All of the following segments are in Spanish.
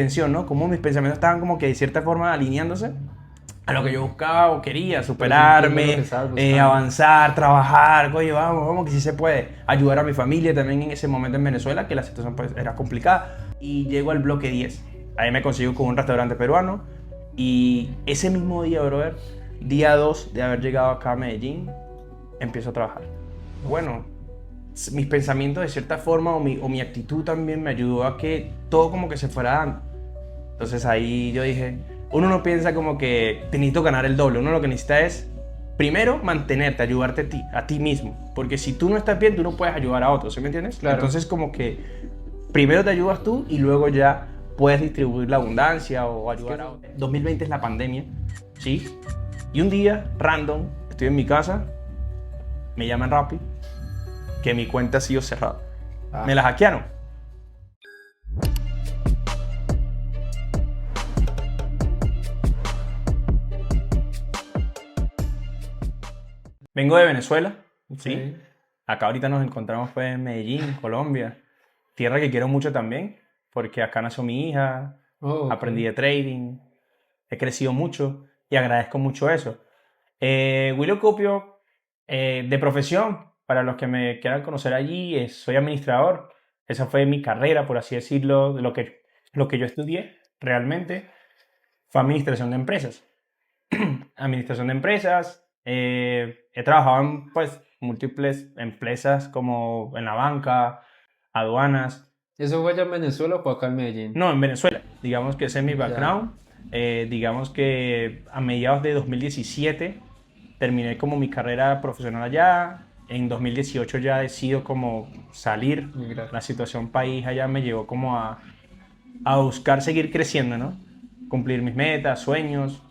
atención, ¿no? Como mis pensamientos estaban como que de cierta forma alineándose a lo que yo buscaba o quería, superarme, avanzar, trabajar, oye, vamos, vamos, que sí se puede. Ayudar a mi familia también en ese momento en Venezuela, que la situación pues era complicada. Y llego al bloque 10. Ahí me consigo con un restaurante peruano. Y ese mismo día, brother, día 2 de haber llegado acá a Medellín, empiezo a trabajar. Bueno, mis pensamientos de cierta forma o mi actitud también me ayudó a que todo como que se fuera dando. Entonces ahí yo dije, uno no piensa como que te necesito ganar el doble, uno lo que necesita es primero mantenerte, ayudarte a ti mismo, porque si tú no estás bien, tú no puedes ayudar a otros, ¿sí me entiendes? Claro. Entonces como que primero te ayudas tú y luego ya puedes distribuir la abundancia o ayudar a otros. 2020 es la pandemia, ¿sí? Y un día, random, estoy en mi casa, me llaman Rappi, que mi cuenta ha sido cerrada. Me la hackearon. Vengo de Venezuela, ¿sí? Acá ahorita nos encontramos pues en Medellín, Colombia. Tierra que quiero mucho también, porque acá nació mi hija, aprendí de trading, he crecido mucho y agradezco mucho eso. Willow Copio, de profesión, para los que me quieran conocer allí, soy administrador. Esa fue mi carrera, por así decirlo, de lo que yo estudié realmente fue administración de empresas. Administración de empresas, he trabajado en pues, múltiples empresas como en la banca, aduanas. ¿Eso fue allá en Venezuela o fue acá en Medellín? No, en Venezuela. Digamos que ese es mi background. Digamos que a mediados de 2017 terminé como mi carrera profesional allá. En 2018 ya decido como salir. Migrar. La situación país allá me llevó como a buscar seguir creciendo, ¿no? Cumplir mis metas, sueños.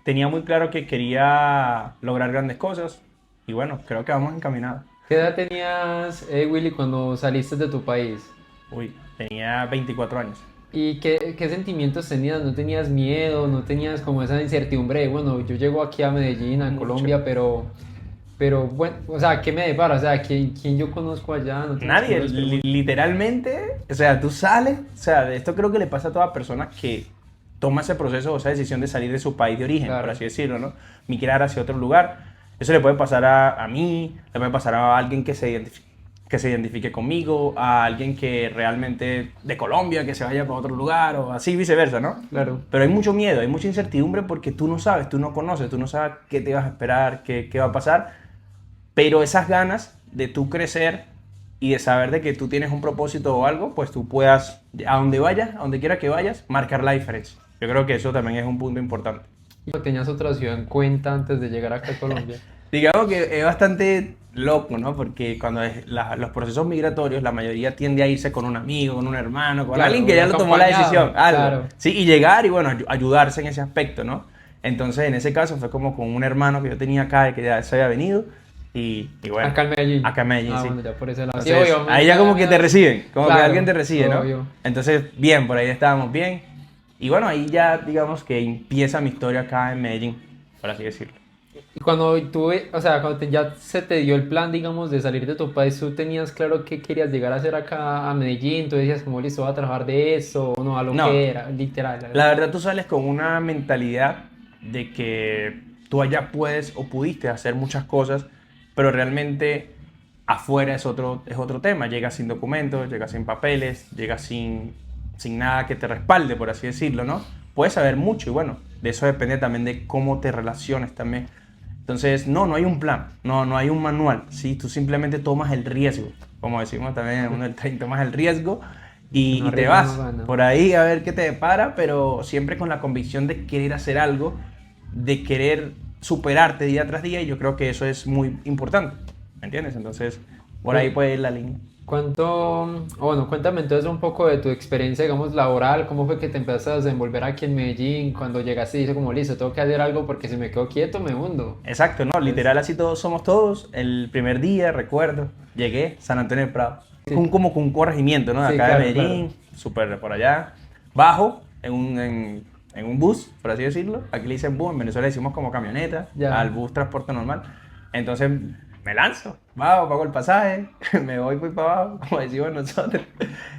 Tenía muy claro que quería lograr grandes cosas y bueno, creo que vamos encaminados. ¿Qué edad tenías, Willy, cuando saliste de tu país? Uy, tenía 24 años. ¿Y qué sentimientos tenías? ¿No tenías miedo? ¿No tenías como esa incertidumbre de, bueno, yo llego aquí a Medellín, a Colombia, pero bueno, o sea, ¿qué me depara? O sea, ¿quién yo conozco allá? ¿No tienes Nadie, como literalmente, o sea, tú sales, o sea, esto creo que le pasa a toda persona que toma ese proceso o esa decisión de salir de su país de origen, Claro. por así decirlo, ¿no? Migrar hacia otro lugar. Eso le puede pasar a mí, le puede pasar a alguien que se identifique conmigo, a alguien que realmente de Colombia, que se vaya para otro lugar o así viceversa, ¿no? Claro. Pero hay mucho miedo, hay mucha incertidumbre porque tú no sabes, tú no conoces, tú no sabes qué te vas a esperar, qué va a pasar. Pero esas ganas de tú crecer y de saber de que tú tienes un propósito o algo, pues tú puedas, a donde vayas, a donde quiera que vayas, marcar la diferencia. Yo creo que eso también es un punto importante. ¿Y tenías otra ciudad en cuenta antes de llegar acá a Colombia? Digamos que es bastante loco, ¿no? Porque cuando los procesos migratorios, la mayoría tiende a irse con un amigo, con un hermano, con Claro, alguien que ya lo tomó la decisión, algo. claro. Sí, y llegar y bueno, ayudarse en ese aspecto, ¿no? Entonces, en ese caso fue como con un hermano que yo tenía acá, que ya se había venido. Y bueno, Acá en Medellín. Acá en Medellín, sí. Bueno, ya por ese lado. Entonces, Sí, obvio, ahí ya como que te reciben, como claro, que alguien te recibe, ¿no? obvio. Entonces, bien, por ahí estábamos bien. Y bueno, ahí ya digamos que empieza mi historia acá en Medellín, por así decirlo. Y cuando o sea, ya se te dio el plan, digamos, de salir de tu país, ¿tú tenías claro qué querías llegar a hacer acá a Medellín? ¿Tú decías como, listo, voy a trabajar de eso? ¿O no? A lo No. que era, literal. La verdad, tú sales con una mentalidad de que tú allá puedes o pudiste hacer muchas cosas, pero realmente afuera es otro tema. Llegas sin documentos, llegas sin papeles, llegas sin nada que te respalde, por así decirlo, ¿no? Puedes saber mucho y bueno, de eso depende también de cómo te relaciones también. Entonces, no hay un plan, no hay un manual, ¿sí? Tú simplemente tomas el riesgo, como decimos también en el mundo del trading, tomas el riesgo y No te arriesga, vas no gana. por ahí a ver qué te depara, pero siempre con la convicción de querer hacer algo, de querer superarte día tras día y yo creo que eso es muy importante, ¿me entiendes? Entonces, por ahí puede ir la línea. Bueno, cuéntame entonces un poco de tu experiencia, digamos, laboral, cómo fue que te empezaste a desenvolver aquí en Medellín, cuando llegaste y dices como, listo, tengo que hacer algo porque si me quedo quieto me hundo. Exacto, ¿no? Literal así todos somos todos. El primer día, recuerdo, llegué, San Antonio del Prado. Sí. Como con un corregimiento, ¿no? De Sí, acá claro, de Medellín, súper por allá. Bajo en un bus, por así decirlo. Aquí le dicen bus, en Venezuela decimos como camioneta, Ya. al bus transporte normal. Entonces me lanzo, pago el pasaje, me voy para abajo, como decimos nosotros.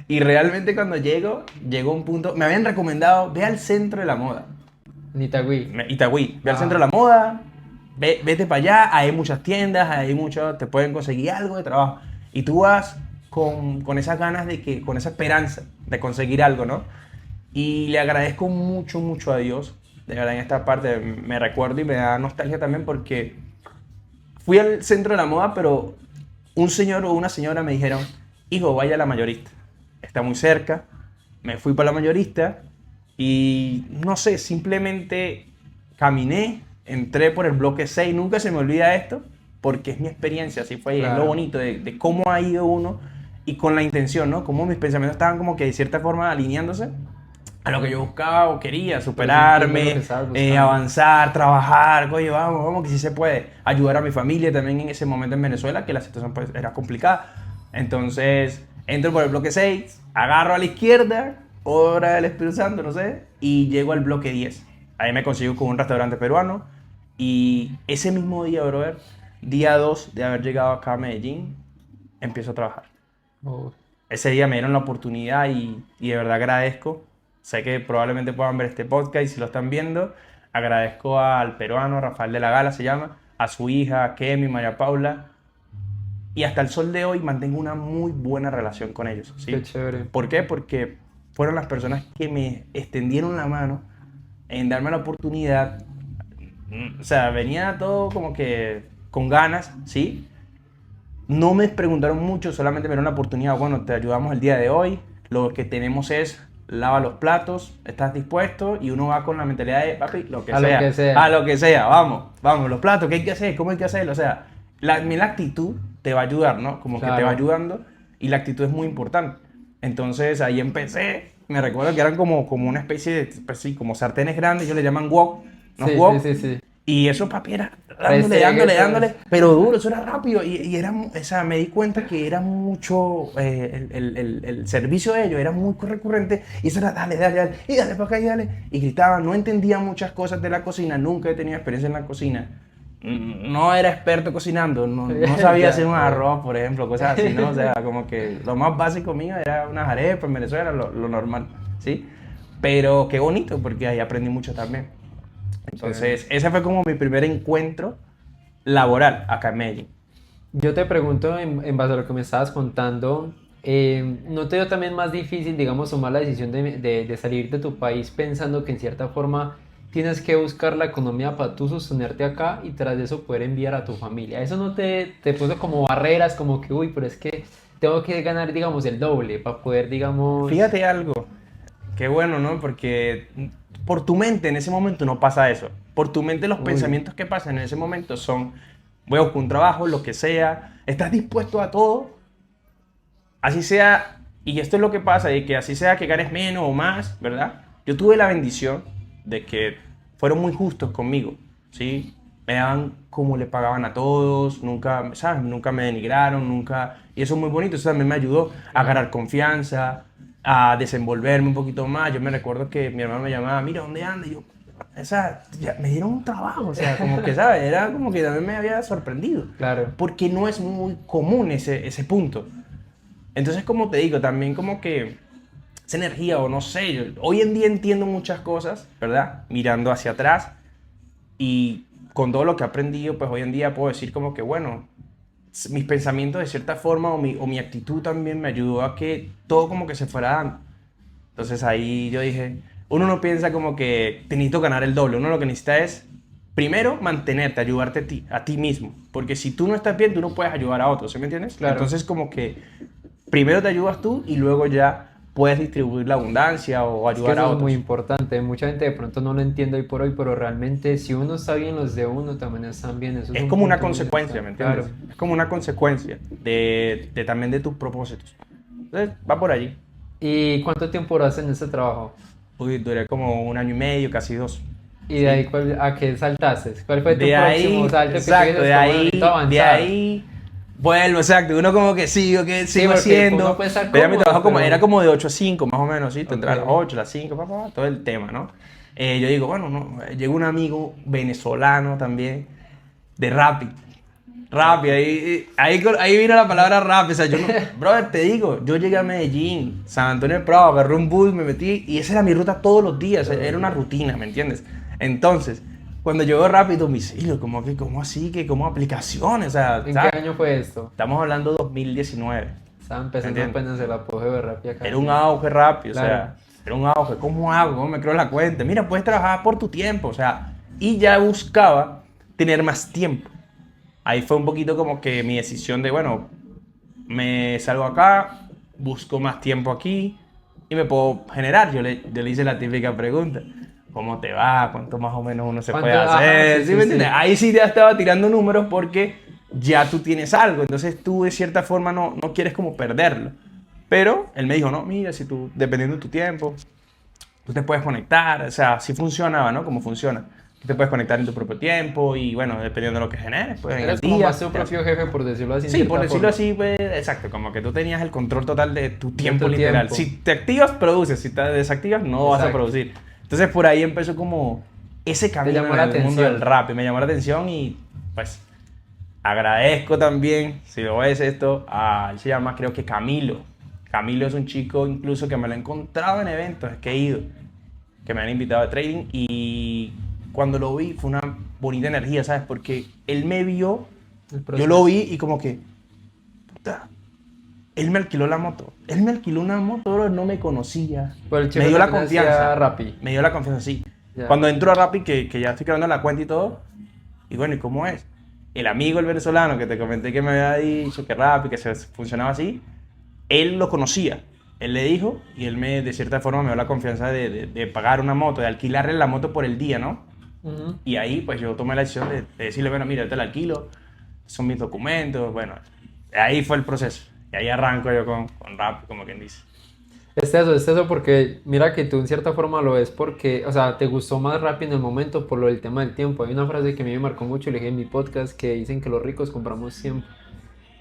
Y realmente cuando llegó un punto, me habían recomendado, ve al centro de la moda. En Itagüí. Itagüí, ve al centro de la moda, vete para allá, hay muchas tiendas, te pueden conseguir algo de trabajo. Y tú vas con esas ganas con esa esperanza de conseguir algo, ¿no? Y le agradezco mucho, mucho a Dios. De verdad, en esta parte me recuerdo y me da nostalgia también porque fui al centro de la moda, pero un señor o una señora me dijeron, hijo, vaya a la mayorista. Está muy cerca. Me fui para la mayorista y no sé, simplemente caminé, entré por el bloque 6. Nunca se me olvida esto porque es mi experiencia, así fue. Claro. Es lo bonito de cómo ha ido uno y con la intención, ¿no? Cómo mis pensamientos estaban como que de cierta forma alineándose a lo que yo buscaba o quería, superarme, avanzar, trabajar, oye, vamos, que sí se puede. Ayudar a mi familia también en ese momento en Venezuela, que la situación pues, era complicada. Entonces, entro por el bloque 6, agarro a la izquierda, obra del Espíritu Santo, no sé, y llego al bloque 10. Ahí me consigo con un restaurante peruano y ese mismo día, brother, día 2 de haber llegado acá a Medellín, empiezo a trabajar. Oh. Ese día me dieron la oportunidad y de verdad agradezco. Sé que probablemente puedan ver este podcast y si lo están viendo, agradezco al peruano, Rafael de la Gala se llama, a su hija, Kemi, María Paula, y hasta el sol de hoy mantengo una muy buena relación con ellos. ¿Sí? Qué chévere. ¿Por qué? Porque fueron las personas que me extendieron la mano en darme la oportunidad. O sea, venía todo como que con ganas, ¿sí? No me preguntaron mucho, solamente me dieron la oportunidad, bueno, te ayudamos el día de hoy, lo que tenemos es lava los platos, estás dispuesto, y uno va con la mentalidad de, papi, lo que sea, a lo que sea, vamos, los platos, ¿qué hay que hacer? ¿Cómo hay que hacerlo? O sea, la actitud te va a ayudar, ¿no? Como claro. Que te va ayudando, y la actitud es muy importante. Entonces ahí empecé, me recuerdo que eran como una especie de, pues sí, como sartenes grandes, ellos le llaman wok, ¿no? Sí, wok. sí. Y eso, papi, era dándole, pero duro, eso era rápido. Y era, o sea, me di cuenta que era mucho, el servicio de ellos era muy recurrente. Y eso era, dale, y dale para acá, y dale. Y gritaban, no entendía muchas cosas de la cocina, nunca he tenido experiencia en la cocina. No era experto cocinando, no sabía hacer un arroz, por ejemplo, cosas así, ¿no? O sea, como que lo más básico mío era unas arepas en Venezuela, lo normal, ¿sí? Pero qué bonito, porque ahí aprendí mucho también. Entonces, ese fue como mi primer encuentro laboral acá en Medellín. Yo te pregunto, en base a lo que me estabas contando, ¿no te dio también más difícil, digamos, tomar la decisión de salir de tu país pensando que en cierta forma tienes que buscar la economía para tú sostenerte acá y tras de eso poder enviar a tu familia? ¿Eso no te puso como barreras, como que, uy, pero es que tengo que ganar, digamos, el doble para poder, digamos... Fíjate algo, qué bueno, ¿no? Porque por tu mente en ese momento no pasa eso. Por tu mente los pensamientos que pasan en ese momento son, voy a buscar un trabajo, lo que sea, estás dispuesto a todo, así sea, y esto es lo que pasa, y que así sea que ganes menos o más, ¿verdad? Yo tuve la bendición de que fueron muy justos conmigo, ¿sí? Me daban como le pagaban a todos, nunca, ¿sabes? Nunca me denigraron, nunca... Y eso es muy bonito, eso también me ayudó a ganar confianza, a desenvolverme un poquito más. Yo me recuerdo que mi hermano me llamaba, mira, ¿dónde andas? Y yo, ya me dieron un trabajo, o sea, como que, ¿sabes? Era como que también me había sorprendido. Claro. Porque no es muy común ese punto. Entonces, como te digo, también como que esa energía, o no sé, hoy en día entiendo muchas cosas, ¿verdad? Mirando hacia atrás y con todo lo que he aprendido, pues hoy en día puedo decir como que, bueno, mis pensamientos de cierta forma o mi actitud también me ayudó a que todo como que se fuera dando. Entonces ahí yo dije, uno no piensa como que te necesito ganar el doble, uno lo que necesita es primero mantenerte, ayudarte a ti mismo, porque si tú no estás bien, tú no puedes ayudar a otros, ¿sí me entiendes? Claro. Entonces como que primero te ayudas tú y luego ya puedes distribuir la abundancia o ayudar a otros. Eso es muy importante. Mucha gente de pronto no lo entiende hoy por hoy, pero realmente si uno está bien, los de uno también están bien. Eso es como una consecuencia, ¿me entiendes? Claro. Es como una consecuencia también de tus propósitos. Entonces, va por allí. ¿Y cuánto tiempo duraste en este trabajo? Uy, duré como 1 año y medio, casi 2. ¿Y de ahí a qué saltaste? ¿Cuál fue tu próximo salto? Exacto, de ahí vuelvo, exacto. Uno como que sigo haciendo. Pero mi trabajo era como de 8 a 5, más o menos, ¿sí? Te entras a las 8, a las 5, todo el tema, ¿no? Yo digo, bueno, no, llegó un amigo venezolano también, de Rappi. Rappi, ahí vino la palabra Rappi. O sea, yo no, brother, te digo, yo llegué a Medellín, San Antonio de Prado, agarré un bus, me metí y esa era mi ruta todos los días, era una rutina, ¿me entiendes? Entonces, cuando llegó Rappi domicilio, como que, ¿cómo así? Que como aplicaciones, o sea, ¿En ¿sabes? qué año fue esto? Estamos hablando de 2019. Estaba empezando ¿Entiendes? apenas el apogeo de Rappi acá. Era un auge Rappi, o Claro. sea, era un auge. ¿Cómo hago? ¿Cómo me creo la cuenta? Mira, puedes trabajar por tu tiempo, o sea, y ya buscaba tener más tiempo. Ahí fue un poquito como que mi decisión de, bueno, me salgo acá, busco más tiempo aquí y me puedo generar. Yo le hice la típica pregunta. ¿Cómo te va? ¿Cuánto más o menos uno se puede ¿Cuánto? Ajá, hacer? sí, ¿Sí sí, me entiendes? sí. Ahí sí ya estaba tirando números porque ya tú tienes algo. Entonces tú de cierta forma no quieres como perderlo. Pero él me dijo, no, mira, si tú, dependiendo de tu tiempo, tú te puedes conectar. O sea, sí funcionaba, ¿no? Como funciona. Tú te puedes conectar en tu propio tiempo y bueno, dependiendo de lo que generes, pues en el Eres como día. más tu propio jefe, por decirlo así. en Sí, por cierta decirlo forma. así, pues, exacto, como que tú tenías el control total de tu tiempo tu literal. tiempo. Si te activas, produces, si te desactivas, no vas a Exacto. producir. Entonces por ahí empezó como ese camino llamó en la el mundo atención. del rap y me llamó la atención y pues agradezco también, si lo ves esto, él se llama creo que Camilo. Camilo es un chico incluso que me lo he encontrado en eventos, que he ido, que me han invitado a trading y cuando lo vi fue una bonita energía, ¿sabes? Porque él me vio, El yo proceso. lo vi y como que, puta, él me alquiló la moto. Él me alquiló una moto, bro, no me conocía. Pero el chico Me dio la también confianza. hacía Rappi. Me dio la confianza, sí. Ya. Cuando entro a Rappi, que ya estoy creando la cuenta y todo, y bueno, ¿y cómo es? El amigo, el venezolano, que te comenté que me había dicho que Rappi, que funcionaba así, él lo conocía. Él le dijo, y él me, de cierta forma, me dio la confianza de pagar una moto, de alquilarle la moto por el día, ¿no? Ujú. Y ahí, pues yo tomé la decisión de decirle, bueno, mira, yo te la alquilo, son mis documentos, bueno, ahí fue el proceso. Y ahí arranco yo con rap, como quien dice. Es eso, porque mira que tú en cierta forma lo ves porque, o sea, te gustó más Rappi en el momento por lo del tema del tiempo. Hay una frase que a mí me marcó mucho y le dije en mi podcast que dicen que los ricos compramos tiempo.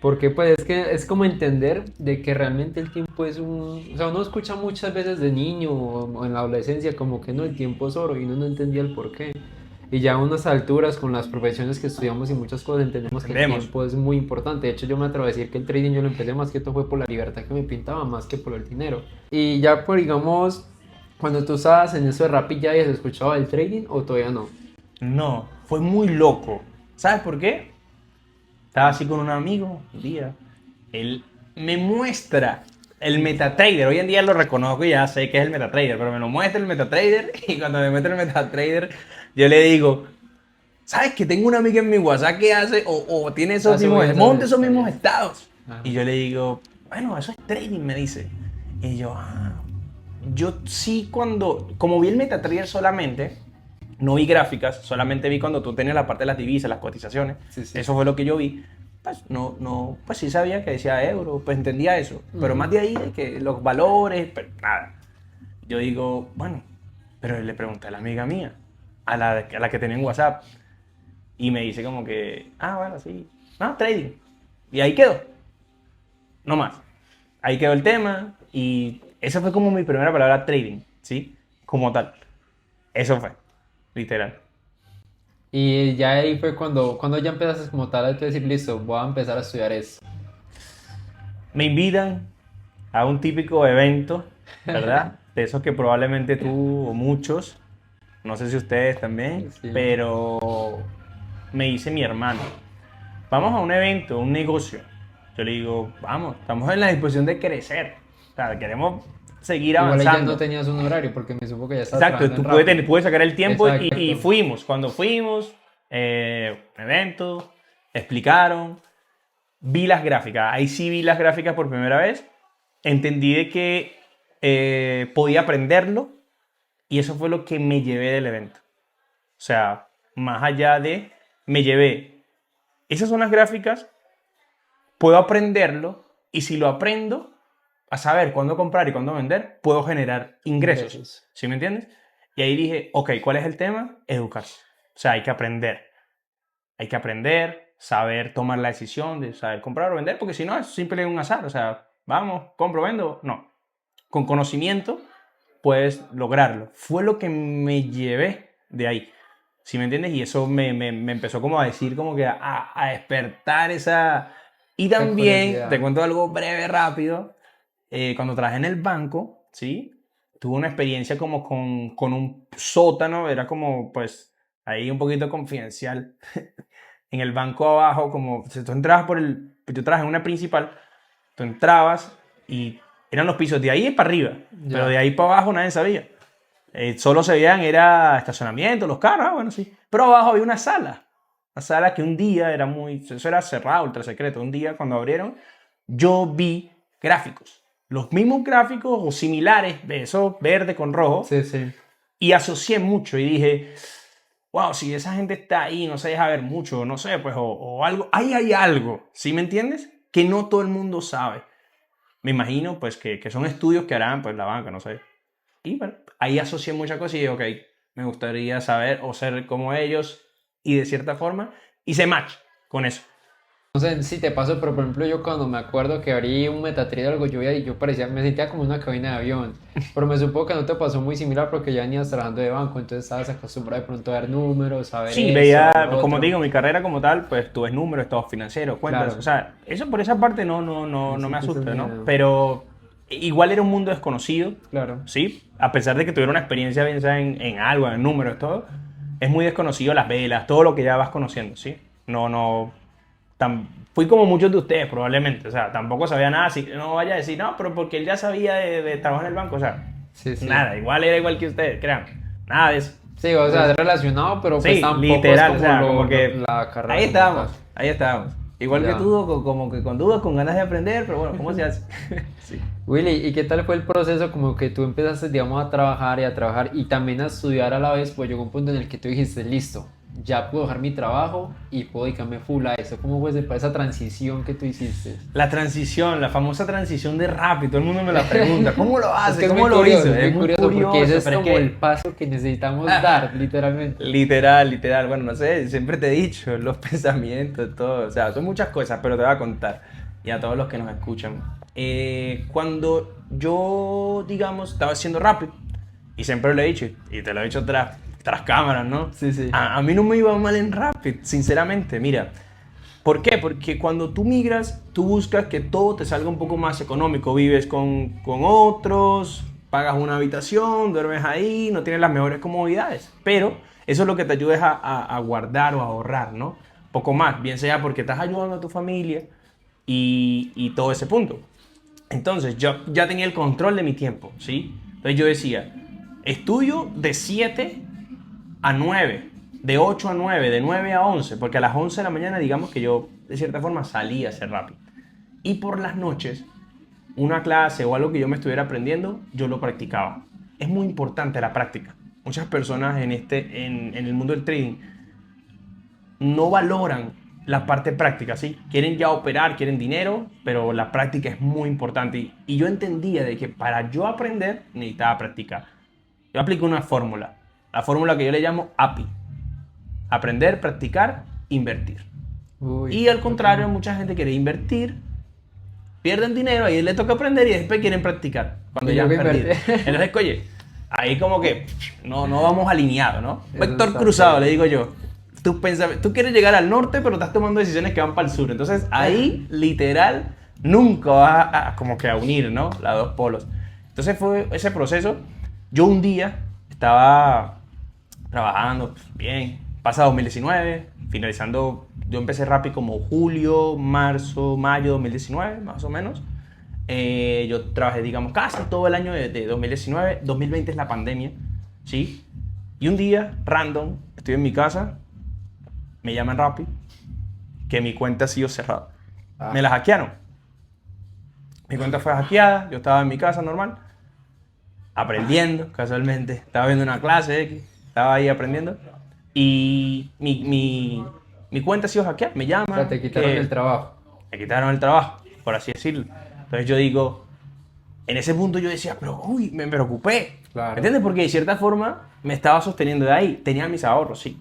Porque pues es que es como entender de que realmente el tiempo es un... O sea, uno escucha muchas veces de niño o en la adolescencia como que no, el tiempo es oro y uno no entendía el por qué. Y ya a unas alturas con las profesiones que estudiamos y muchas cosas entendemos que el Entendemos. tiempo es muy importante. De hecho yo me atrevo a decir que el trading yo lo empecé más que todo fue por la libertad que me pintaba más que por el dinero. Y ya por digamos, cuando tú estabas en eso de Rappi ya habías escuchado el trading o todavía no. No, fue muy loco. ¿Sabes por qué? Estaba así con un amigo un día. Él me muestra el MetaTrader. Hoy en día lo reconozco y ya sé que es el MetaTrader, pero me lo muestra el MetaTrader y cuando me muestra el MetaTrader, yo le digo, ¿sabes que tengo una amiga en mi WhatsApp que hace o tiene esos Hace mismos, esas monta esos historias. mismos estados? Ajá. Y yo le digo, bueno, eso es trading, me dice. Y yo, yo sí cuando, como vi el MetaTrader solamente, no vi gráficas, solamente vi cuando tú tenías la parte de las divisas, las cotizaciones. Sí, sí. Eso fue lo que yo vi. Pues pues sí sabía que decía euro, pues entendía eso. Pero Ujú. más de ahí, de que los valores, pero nada. Yo digo, bueno, pero le pregunté a la amiga mía, a la que tenía en WhatsApp, y me dice como que, bueno, sí, no, trading. Y ahí quedó, no más. Ahí quedó el tema, y esa fue como mi primera palabra, trading, ¿sí? Como tal. Eso fue, literal. Y ya ahí fue cuando ya empezaste como tal a decir, listo, voy a empezar a estudiar eso. Me invitan a un típico evento, ¿verdad? De esos que probablemente tú o muchos, no sé si ustedes también, Sí. pero me dice mi hermano, vamos a un evento, un negocio. Yo le digo, vamos, estamos en la disposición de crecer. O sea, queremos seguir Igual ahí ya avanzando. no tenías un horario porque me supo que ya estabas Exacto, trabajando tú en Rappi. puedes sacar el tiempo y Exacto. fuimos. Cuando fuimos, un evento, explicaron, vi las gráficas. Ahí sí vi las gráficas por primera vez. Entendí de que podía aprenderlo y eso fue lo que me llevé del evento. O sea, más allá de, me llevé, esas son las gráficas, puedo aprenderlo y si lo aprendo, a saber cuándo comprar y cuándo vender, puedo generar ingresos. Ingresos. ¿Sí me entiendes? Y ahí dije, ok, ¿cuál es el tema? Educarse. O sea, hay que aprender. Hay que aprender, saber tomar la decisión de saber comprar o vender, porque si no es simplemente un azar. O sea, vamos, compro, vendo. No. Con conocimiento puedes lograrlo. Fue lo que me llevé de ahí. ¿Sí me entiendes? Y eso me empezó como a decir, como que a despertar esa... Y Esa también, curiosidad. te cuento algo breve, rápido, cuando trabajé en el banco, ¿sí? Tuve una experiencia como con un sótano, era como, pues, ahí un poquito confidencial. En el banco abajo, como, si tú entrabas por el... Yo trabajé en una principal, tú entrabas y eran los pisos de ahí para arriba, pero Ya. de ahí para abajo nadie sabía. Solo se veían, era estacionamiento, los carros, bueno, sí. Pero abajo había una sala que un día era muy, eso era cerrado, ultra secreto. Un día cuando abrieron, yo vi gráficos, los mismos gráficos o similares, de eso verde con rojo, Sí, sí. y asocié mucho y dije, wow, si esa gente está ahí, no se deja ver mucho, no sé, pues, o algo, ahí hay algo, ¿sí me entiendes? Que no todo el mundo sabe. Me imagino, pues, que son estudios que harán, pues, la banca, no sé. Y bueno, ahí asocié muchas cosas y dije, ok, me gustaría saber o ser como ellos y de cierta forma hice match con eso. No sé si te pasó, pero por ejemplo yo cuando me acuerdo que abrí un Metatrader o algo, yo veía y yo parecía, me sentía como en una cabina de avión. Pero me supongo que no te pasó muy similar porque ya venías trabajando de banco, entonces estabas acostumbrado de pronto a ver números, a ver Sí, esto, a ver veía, lo como te otro. digo, mi carrera como tal, pues tú ves números, estados financieros, cuentas, o Claro, sea, eso por esa parte no no me sentiste asusta, ¿no? miedo. Pero igual era un mundo desconocido, Claro. ¿sí? A pesar de que tuviera una experiencia bien sea en algo, en números, todo, es muy desconocido las velas, todo lo que ya vas conociendo, ¿sí? No, fui como muchos de ustedes probablemente, o sea, tampoco sabía nada, así que no vaya a decir, no, pero porque él ya sabía de trabajar en el banco, o sea, Sí, sí. nada, igual era igual que ustedes, crean, nada de eso. Sí, o sea, es relacionado, pero pues Sí, tampoco es literal, o como sea, como que la carrera ahí como tal. estábamos, ahí estábamos. Igual que Ya. tú, como que con dudas, con ganas de aprender, pero bueno, ¿cómo se hace? Sí. Willy, ¿y qué tal fue el proceso como que tú empezaste, digamos, a trabajar y también a estudiar a la vez? Pues llegó un punto en el que tú dijiste, listo, ya puedo dejar mi trabajo y puedo dedicarme full a eso. ¿Cómo fue esa transición que tú hiciste? La transición, la famosa transición de Rappi, todo el mundo me la pregunta, ¿cómo lo Es que hace? es ¿Cómo muy lo curioso, hizo? es muy Es muy curioso porque ese curioso, es pero es como el que... paso que necesitamos dar, literalmente. Literal, literal. Bueno, no sé, siempre te he dicho, los pensamientos, todo. O sea, son muchas cosas, pero te voy a contar. Y a todos los que nos escuchan. Cuando yo, digamos, estaba haciendo Rappi, y siempre lo he dicho, y te lo he dicho tras cámaras, ¿no? Sí, sí. A mí no me iba mal en Rappi, sinceramente. Mira, ¿por qué? Porque cuando tú migras, tú buscas que todo te salga un poco más económico. Vives con otros, pagas una habitación, duermes ahí, no tienes las mejores comodidades. Pero eso es lo que te ayuda a guardar o a ahorrar, ¿no? Poco más, bien sea porque estás ayudando a tu familia y todo ese punto. Entonces, yo ya tenía el control de mi tiempo, ¿sí? Entonces yo decía, estudio de 7 a 9, de 8 a 9, de 9 a 11, porque a las 11 de la mañana digamos que yo de cierta forma salía a hacer rápido. Y por las noches, una clase o algo que yo me estuviera aprendiendo, yo lo practicaba. Es muy importante la práctica. Muchas personas en el mundo del trading no valoran la parte práctica, ¿sí? Quieren ya operar, quieren dinero, pero la práctica es muy importante. Y yo entendía de que para yo aprender necesitaba practicar. Yo aplico una fórmula, la fórmula que yo le llamo API. Aprender, practicar, invertir. Uy, Y al contrario, bacano. mucha gente quiere invertir, pierden dinero, ahí les toca aprender y después quieren practicar, cuando Y ya luego han perdido. invertir. Entonces, oye, ahí como que no vamos alineados, ¿no? Eso Vector está cruzado, le chévere. digo yo. Tú quieres llegar al norte, pero estás tomando decisiones que van para el sur. Entonces, ahí, literal, nunca vas como que a unir, ¿no? Los dos polos. Entonces fue ese proceso. Yo un día estaba trabajando pues, bien. Pasa 2019, finalizando, yo empecé Rappi como julio, marzo, mayo 2019, más o menos. Yo trabajé, digamos, casi todo el año de 2019. 2020 es la pandemia, ¿sí? Y un día, random, estoy en mi casa, me llaman Rappi, que mi cuenta ha sido cerrada. Me la Ah, hackearon. Mi cuenta fue hackeada, yo estaba en mi casa normal, aprendiendo, casualmente. Estaba viendo una clase X, estaba ahí aprendiendo. Y mi cuenta ha sido hackeada. Me o sea, te llaman, quitaron el que trabajo. me quitaron el trabajo, por así decirlo. Entonces yo digo, en ese punto yo decía, pero uy, me preocupé. ¿Me Claro. entiendes? Porque de cierta forma me estaba sosteniendo de ahí. Tenía mis ahorros, sí.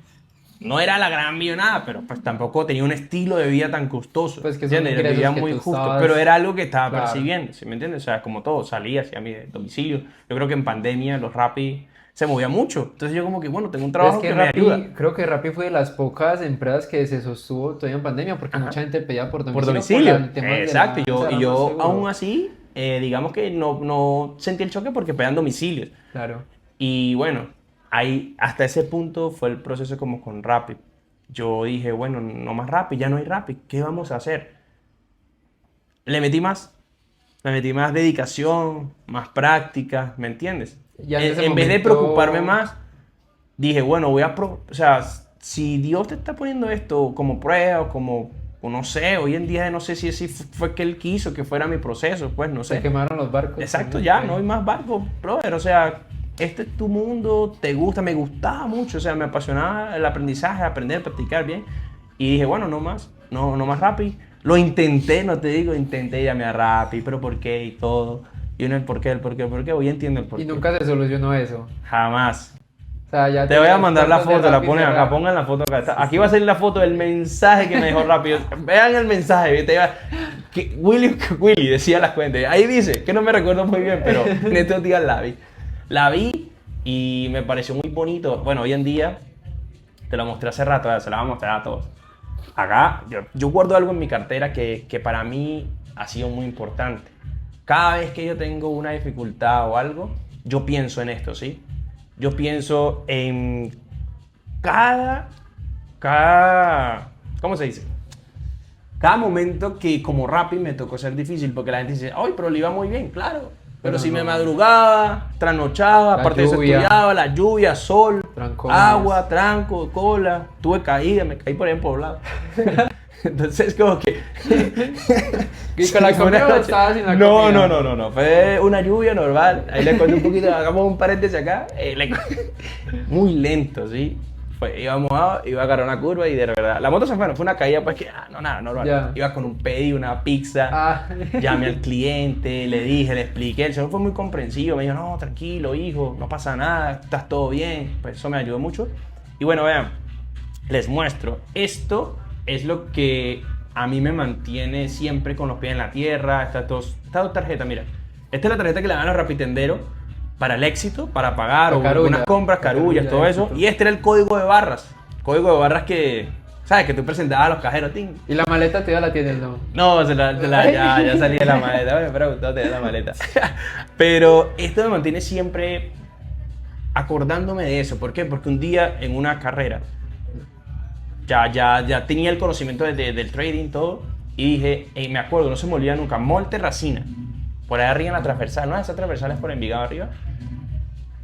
No era la gran millonada, pero pues tampoco tenía un estilo de vida tan costoso. Pues que son ¿Entiendes? Vivía ingresos que muy tú justo, pero estabas. era algo que estaba Claro. percibiendo, ¿sí me entiendes? O sea, como todo, salía hacia mi domicilio. Yo creo que en pandemia los Rappi se movía mucho. Entonces yo como que, bueno, tengo un Pero trabajo que me ayuda. Creo que Rappi fue de las pocas empresas que se sostuvo todavía en pandemia porque Ajá. mucha gente pedía por Por domicilio. domicilio. El tema de Exacto. o sea, Y era más yo seguro. aún así, digamos que no sentí el choque porque pedían domicilios. Claro. Y bueno, ahí hasta ese punto fue el proceso como con Rappi. Yo dije, bueno, no más Rappi, ya no hay Rappi, ¿qué vamos a hacer? Le metí más, le metí más dedicación, más práctica, ¿me entiendes? Ya en ese En vez de momento- preocuparme más, dije, bueno, o sea, si Dios te está poniendo esto como prueba, como, o no sé, hoy en día no sé si así fue que Él quiso que fuera mi proceso, pues no Se sé. quemaron los barcos. Exacto, también, ya, pues. no hay más barcos, brother. O sea, este es tu mundo, te gusta, me gustaba mucho, o sea, me apasionaba el aprendizaje, aprender, practicar bien. Y dije, bueno, no más, no más Rappi. Lo intenté, no te digo, intenté llamar a Rappi, pero ¿por qué? Y todo. Y uno, el por qué, hoy entiendo el por Y qué. nunca se solucionó eso. Jamás. O sea, ya Te voy a tenías mandar la puertas de foto, la Rappi ponen acá, cerradas. pongan la foto acá. Aquí va a salir la foto del mensaje que me dejó rápido. Vean el mensaje, ¿viste? Que Willy decía las cuentas. Ahí dice, que no me recuerdo muy bien, pero en estos días la vi. La vi y me pareció muy bonito. Bueno, hoy en día, te lo mostré hace rato, se la voy a mostrar a todos. Acá, yo guardo algo en mi cartera que para mí ha sido muy importante. Cada vez que yo tengo una dificultad o algo, yo pienso en esto, ¿sí? Yo pienso en ¿cómo se dice? Cada momento que como Rappi me tocó ser difícil, porque la gente dice, ay, pero le iba muy bien, claro. Pero Pero si me no. madrugaba, trasnochaba, La aparte de eso lluvia. estudiaba, la lluvia, sol, Trancones. agua, tranco, cola, tuve caída, me caí por ahí en Poblado. Entonces como que... ¿Y con la fue una comida o noche. estabas sin la No, comida? no, fue una lluvia normal. Ahí le cuento un poquito, hagamos un paréntesis acá. Muy lento, ¿sí? Iba mojado, iba a agarrar una curva y de verdad. La moto se fue, no fue una caída, pues que, nada, normal. Ya. Iba con un pedido, una pizza. Ah. Llamé al cliente, le dije, le expliqué. El señor fue muy comprensivo. Me dijo, no, tranquilo, hijo, no pasa nada, estás todo bien. Pues eso me ayudó mucho. Y bueno, vean, les muestro. Esto es lo que a mí me mantiene siempre con los pies en la tierra. Estas dos tarjetas, mira. Esta es la tarjeta que le dan a los rapitenderos para el éxito, para pagar La o carulla. unas compras, La carullas, carulla todo de eso. éxito. Y este era el código de barras. Código de barras que, ¿sabes? Que tú presentabas a los cajeros. ¡Ting! Y la maleta te la tienes, ¿no? No, ya salí de la maleta. Me preguntó de la maleta. Pero esto me mantiene siempre acordándome de eso. ¿Por qué? Porque un día en una carrera ya tenía el conocimiento del trading, todo. Y dije, me acuerdo, no se me olvida nunca, Monte Racina. Por ahí arriba en la transversal, ¿no? Esa transversal es por Envigado arriba.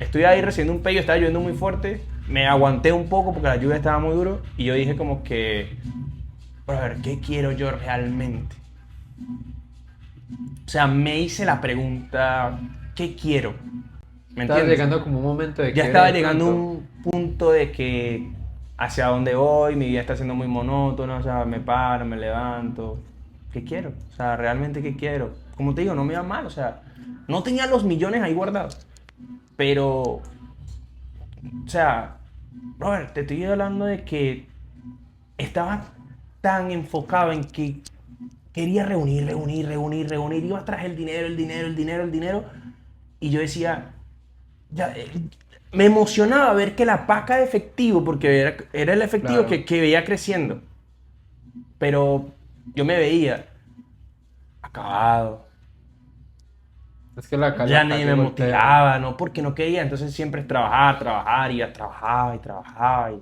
Estoy ahí recibiendo un pedido, estaba lloviendo muy fuerte. Me aguanté un poco porque la lluvia estaba muy duro. Y yo dije como que, a ver, ¿qué quiero yo realmente? O sea, me hice la pregunta, ¿qué quiero? ¿Me Estabas entiendes? llegando como un momento de Ya quiebre estaba de llegando a pronto. un punto de que hacia dónde voy, mi vida está siendo muy monótona, o sea, me paro, me levanto. ¿Qué quiero? O sea, realmente ¿qué quiero? Como te digo, no me iba mal, o sea, no tenía los millones ahí guardados, pero, o sea, Robert, te estoy hablando de que estaba tan enfocado en que quería reunir, iba tras el dinero, y yo decía, ya, me emocionaba ver que la paca de efectivo, porque era el efectivo Claro. que veía creciendo, pero yo me veía acabado, Es que la ya calle ni me golpea. motivaba, no porque no quería, entonces siempre es trabajar, y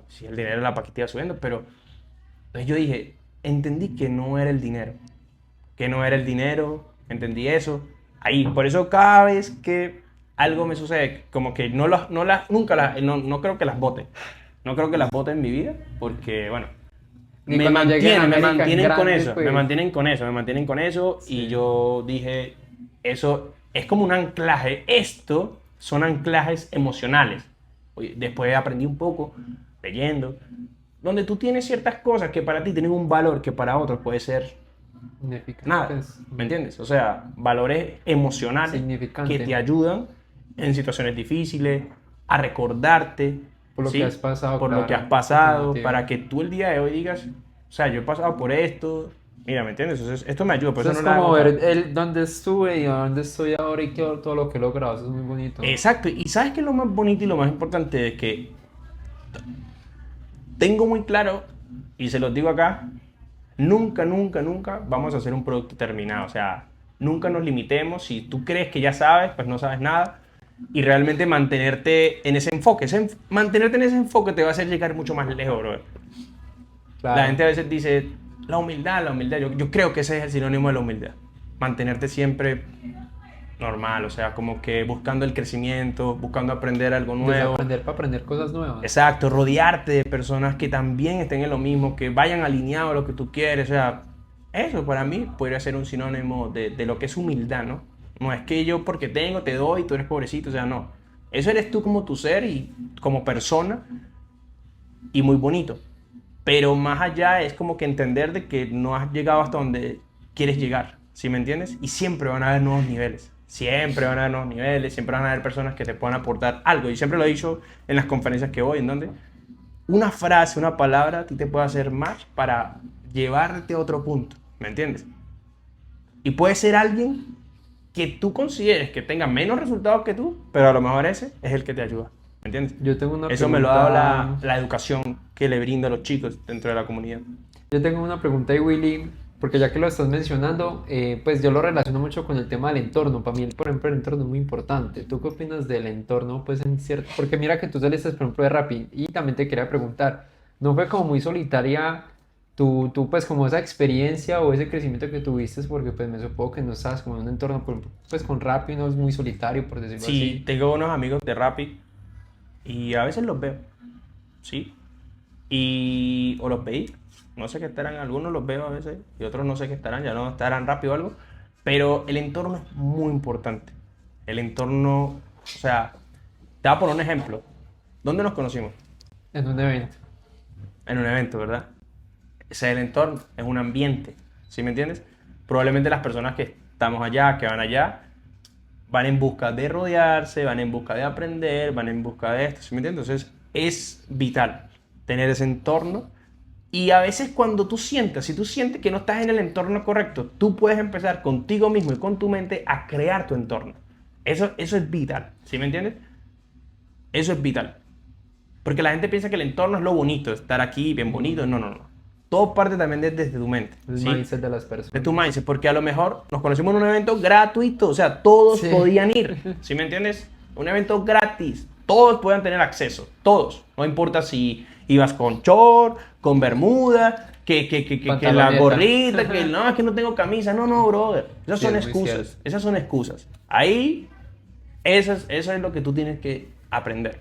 si el dinero de la paquita iba subiendo, pero entonces yo dije, entendí que no era el dinero, entendí eso, ahí, por eso cada vez que algo me sucede, como que no creo que las bote, no creo que las bote en mi vida, porque bueno, Ni cuando lleguen a me América mantienen con grandes, eso, pues. me mantienen con eso, y Sí. yo dije, eso es como un anclaje, esto son anclajes emocionales. Oye, después aprendí un poco, leyendo, donde tú tienes ciertas cosas que para ti tienen un valor que para otros puede ser nada, Pues, ¿me entiendes? O sea, valores emocionales Significante. que te ayudan en situaciones difíciles, a recordarte Por lo ¿sí? que has pasado, por lo claro, que has que te pasado, motive. para que tú el día de hoy digas, o sea, yo he pasado por esto, mira, ¿me entiendes? Entonces, esto me ayuda, por eso Eso no es la como hago. ver dónde estuve y dónde estoy ahora y todo lo que he logrado. Eso es muy bonito. Exacto, y ¿sabes qué es lo más bonito y lo más importante? Es que tengo muy claro, y se los digo acá, nunca, nunca, nunca vamos a hacer un producto terminado. O sea, nunca nos limitemos. Si tú crees que ya sabes, pues no sabes nada. Y realmente mantenerte en ese enfoque. Mantenerte en ese enfoque te va a hacer llegar mucho más lejos, bro. La Claro. gente a veces dice, la humildad, la humildad. Yo creo que ese es el sinónimo de la humildad. Mantenerte siempre normal, o sea, como que buscando el crecimiento, buscando aprender algo nuevo. Desaprender para aprender cosas nuevas. Exacto, rodearte de personas que también estén en lo mismo, que vayan alineados a lo que tú quieres. O sea, eso para mí podría ser un sinónimo de lo que es humildad, ¿no? No es que yo porque tengo, te doy, tú eres pobrecito, o sea, no. Eso eres tú como tu ser y como persona y muy bonito. Pero más allá es como que entender de que no has llegado hasta donde quieres llegar, ¿sí me entiendes? Y siempre van a haber nuevos niveles. Siempre van a haber nuevos niveles, siempre van a haber personas que te puedan aportar algo. Y siempre lo he dicho en las conferencias que voy, en donde una frase, una palabra a ti te puede hacer más para llevarte a otro punto, ¿me entiendes? Y puede ser alguien que tú consideres que tenga menos resultados que tú, pero a lo mejor ese es el que te ayuda, ¿me entiendes? Yo tengo una Eso me lo ha dado pregunta. la educación que le brinda a los chicos dentro de la comunidad. Yo tengo una pregunta de Willy, porque ya que lo estás mencionando, pues yo lo relaciono mucho con el tema del entorno. Para mí, por ejemplo, el entorno es muy importante. ¿Tú qué opinas del entorno? Pues en cierto, porque mira que tú saliste, por ejemplo, de Rappi y también te quería preguntar, ¿no fue como muy solitaria pues como esa experiencia o ese crecimiento que tuviste? Porque pues me supongo que no estabas como en un entorno, pues con Rappi no es muy solitario, por decirlo Sí, así. tengo unos amigos de Rappi y a veces los veo, ¿sí? Y o los veí, no sé qué estarán, algunos los veo a veces y otros no sé qué estarán, ya no estarán rápido o algo, pero el entorno es muy importante. El entorno, o sea, te voy a poner un ejemplo. ¿Dónde nos conocimos? En un evento. En un evento, ¿verdad? Ese es el entorno, es un ambiente, ¿sí me entiendes? Probablemente las personas que estamos allá, que van allá, van en busca de rodearse, van en busca de aprender, van en busca de esto, ¿sí me entiendes? Entonces es vital tener ese entorno y a veces cuando tú sientas, si tú sientes que no estás en el entorno correcto, tú puedes empezar contigo mismo y con tu mente a crear tu entorno. Eso es vital, ¿sí me entiendes? Eso es vital. Porque la gente piensa que el entorno es lo bonito, estar aquí bien bonito. No, no, no. Todo parte también desde tu mente, El ¿sí? mindset de las De personas. tu mindset, porque a lo mejor nos conocimos en un evento gratuito, o sea, todos Sí. podían ir, ¿sí me entiendes? Un evento gratis, todos puedan tener acceso, todos, no importa si ibas con short, con bermuda, que la Pantaloneta. gorrita, que no, es que no tengo camisa, no, no, brother, esas Sí, son es muy excusas, cierto. esas son excusas. Ahí, eso es lo que tú tienes que aprender,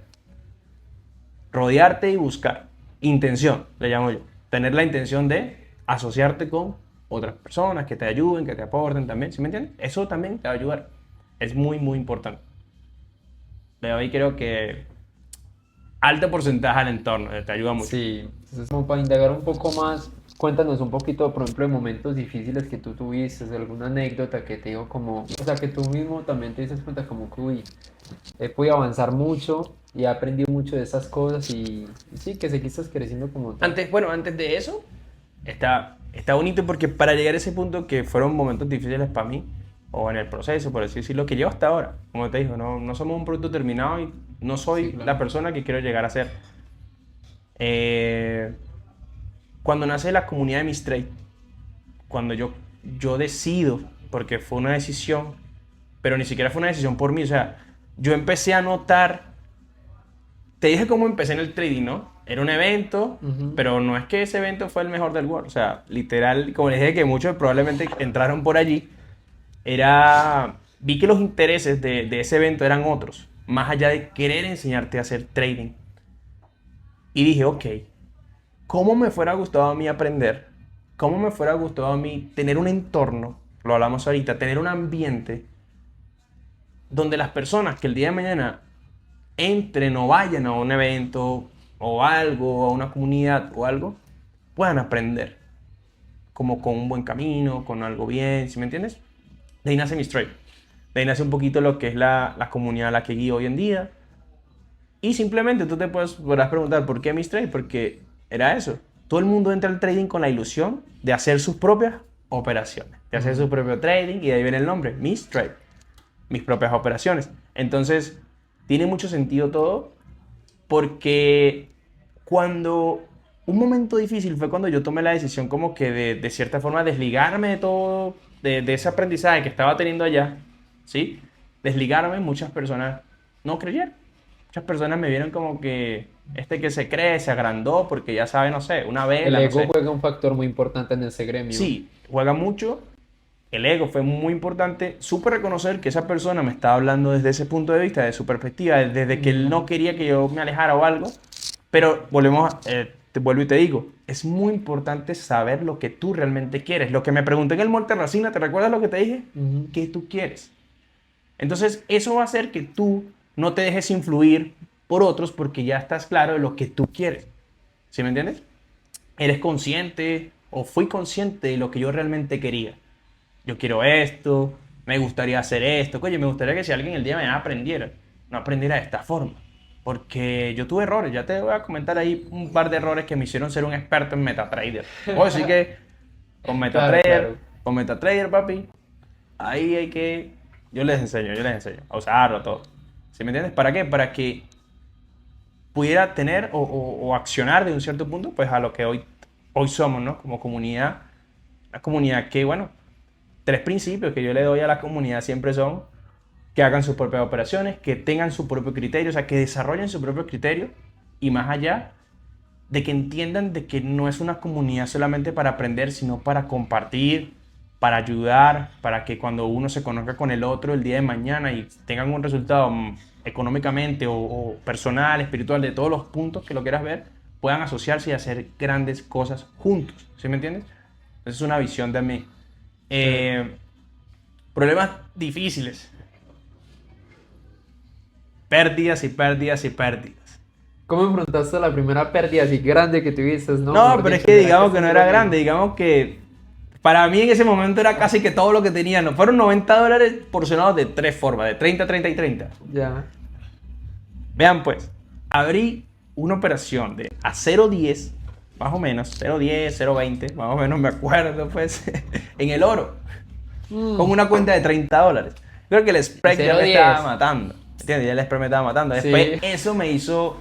rodearte y buscar, intención, le llamo yo, tener la intención de asociarte con otras personas que te ayuden, que te aporten también, ¿sí me entiendes? Eso también te va a ayudar. Es muy, muy importante. De hoy creo que alto porcentaje al entorno, te ayuda mucho. Sí, entonces como para indagar un poco más, cuéntanos un poquito, por ejemplo, de momentos difíciles que tú tuviste, de alguna anécdota que te digo como, o sea, que tú mismo también te dices cuenta como que, uy, he podido avanzar mucho y he aprendido mucho de esas cosas y sí, que seguiste creciendo como tal. Antes de eso, está bonito porque para llegar a ese punto que fueron momentos difíciles para mí, o en el proceso, por así decirlo, que llevo hasta ahora, como te digo, no somos un producto terminado y no soy Sí, claro. la persona que quiero llegar a ser. Cuando nace la comunidad de Miss Trade, cuando yo decido, porque fue una decisión, pero ni siquiera fue una decisión por mí, o sea, yo empecé a notar, te dije cómo empecé en el trading, ¿no? Era un evento, Ujú. pero no es que ese evento fue el mejor del world, o sea, literal, como les dije que muchos probablemente entraron por allí, vi que los intereses de ese evento eran otros, más allá de querer enseñarte a hacer trading. Y dije, ok, ¿cómo me fuera gustado a mí aprender? ¿Cómo me fuera gustado a mí tener un entorno, lo hablamos ahorita, tener un ambiente donde las personas que el día de mañana entren o vayan a un evento o algo, a una comunidad o algo, puedan aprender? Como con un buen camino, con algo bien, ¿sí me entiendes? De ahí nace Miss Trade. De ahí nace un poquito lo que es la comunidad a la que guío hoy en día. Y simplemente tú podrás preguntar, ¿por qué Miss Trade? Porque era eso. Todo el mundo entra al trading con la ilusión de hacer sus propias operaciones. Te hace su propio trading y de ahí viene el nombre, mis trade, mis propias operaciones. Entonces, tiene mucho sentido todo porque cuando un momento difícil fue cuando yo tomé la decisión como que de cierta forma desligarme de todo, de ese aprendizaje que estaba teniendo allá, ¿sí? Desligarme, muchas personas no creyeron. Muchas personas me vieron como que que se cree, se agrandó porque ya sabe, no sé, una vela, El ego no sé. juega un factor muy importante en ese gremio. Sí, juega mucho. El ego fue muy importante. Supe reconocer que esa persona me estaba hablando desde ese punto de vista, de su perspectiva, desde que él no quería que yo me alejara o algo. Pero te vuelvo y te digo, es muy importante saber lo que tú realmente quieres. Lo que me pregunté en el Monte Racina, ¿te recuerdas lo que te dije? ¿Qué tú quieres? Entonces, eso va a hacer que tú no te dejes influir por otros porque ya estás claro de lo que tú quieres. ¿Sí me entiendes? Eres consciente o fui consciente de lo que yo realmente quería. Yo quiero esto, me gustaría hacer esto. Oye, me gustaría que si alguien el día de mañana aprendiera, no aprendiera de esta forma. Porque yo tuve errores, ya te voy a comentar ahí un par de errores que me hicieron ser un experto en MetaTrader. Puedo decir que con MetaTrader, Claro. con MetaTrader, papi, ahí yo les enseño a usarlo todo. ¿Sí me entiendes? ¿Para qué? Para que pudiera tener o accionar de un cierto punto, pues a lo que hoy somos, ¿no? Como comunidad, una comunidad que, bueno, 3 principios que yo le doy a la comunidad siempre son que hagan sus propias operaciones, que tengan su propio criterio, o sea, que desarrollen su propio criterio y más allá de que entiendan de que no es una comunidad solamente para aprender, sino para compartir, para ayudar, para que cuando uno se conozca con el otro el día de mañana y tengan un resultado económicamente o personal, espiritual, de todos los puntos que lo quieras ver, puedan asociarse y hacer grandes cosas juntos, ¿sí me entiendes? Esa es una visión de mí. Problemas difíciles. Pérdidas y pérdidas y pérdidas. ¿Cómo enfrentaste la primera pérdida así grande que tuviste? No, pero es que digamos que no era grande, digamos que para mí en ese momento era casi que todo lo que tenía. No, fueron $90 porcionados de 3 formas, de 30, 30 y 30. Ya. Vean pues, abrí una operación de a 0.10, más o menos, 0.10, 0.20, más o menos me acuerdo pues, en el oro, con una cuenta de $30. Creo que el spread ya me estaba matando, ¿entiendes? Ya el spread me estaba matando. Después eso me hizo,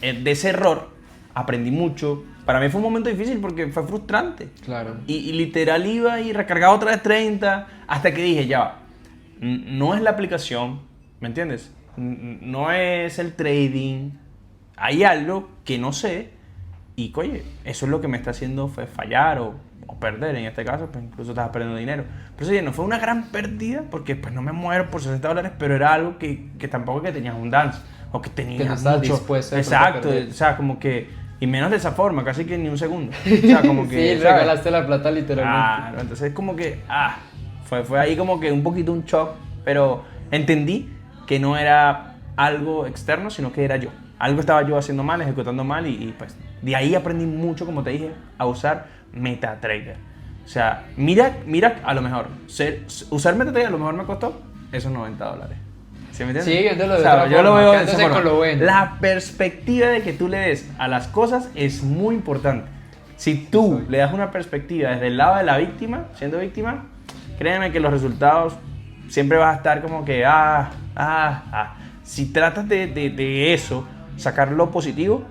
de ese error, aprendí mucho. Para mí fue un momento difícil porque fue frustrante. Claro. Y literal iba y recargaba otra vez 30 hasta que dije, ya va, no es la aplicación, ¿me entiendes? No es el trading, hay algo que no sé y oye, eso es lo que me está haciendo fallar o perder, en este caso, pues incluso estaba perdiendo dinero. Pero oye, no fue una gran pérdida porque pues no me muero por $60, pero era algo que tampoco que tenía abundancia o que tenía que no estás mucho. Dispuesto exacto, o sea, como que, y menos de esa forma, casi que ni un segundo. O sea, como que, sí, regalaste la plata literalmente. Claro, entonces como que, fue ahí como que un poquito un shock, pero entendí que no era algo externo, sino que era yo. Algo estaba yo haciendo mal, ejecutando mal y pues de ahí aprendí mucho, como te dije, a usar MetaTrader. O sea, mira a lo mejor, usar MetaTrader a lo mejor me costó esos $90. ¿Sí me entiendes? Sí, viéndolo de o sea, otra yo forma, lo veo de esa quedándose forma. con lo bueno. La perspectiva de que tú le des a las cosas es muy importante. Si tú le das una perspectiva desde el lado de la víctima, siendo víctima, créeme que los resultados siempre vas a estar como que, Si tratas de eso, sacar lo positivo,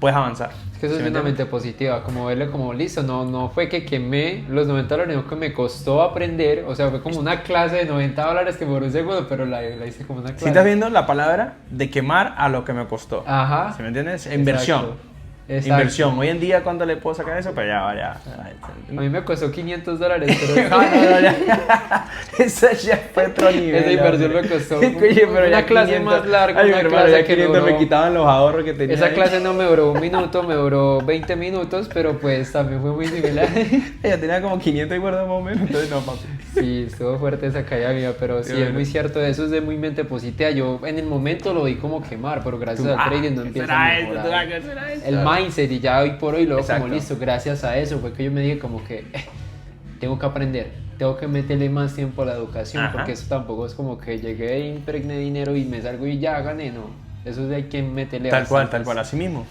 puedes avanzar. Es que eso es una mente positiva, como verlo como listo, no fue que quemé los $90, sino que me costó aprender, o sea, fue como una clase de $90 que por un segundo, pero la hice como una clase. Si estás viendo la palabra de quemar a lo que me costó. Ajá. ¿Sí me entiendes? Inversión. Exacto. Inversión. Hoy en día, ¿cuánto le puedo sacar eso? Pues ya. A mí me costó $500, pero... no, ya. Eso ya fue otro nivel. Esa inversión me costó Oye, pero una ya clase 500, más larga, ay, una mi hermano, clase ya que 500 duró... me quitaban los ahorros que tenía. Esa ahí. clase no me duró 1 minuto, me duró 20 minutos, pero pues también fue muy similar. Ella tenía como 500 y guardado más o menos, entonces no, papi. Sí, estuvo fuerte esa caída mía, pero sí, es muy cierto, eso es de muy mente positiva. Yo en el momento lo vi como quemar, pero gracias al trading no empieza a mejorar. El mindset, y ya hoy por hoy luego como listo, gracias a eso fue que yo me dije como que tengo que aprender, tengo que meterle más tiempo a la educación, porque eso tampoco es como que llegué, impregné dinero y me salgo y ya gané, no, eso es de hay que meterle tal cual, así mismo,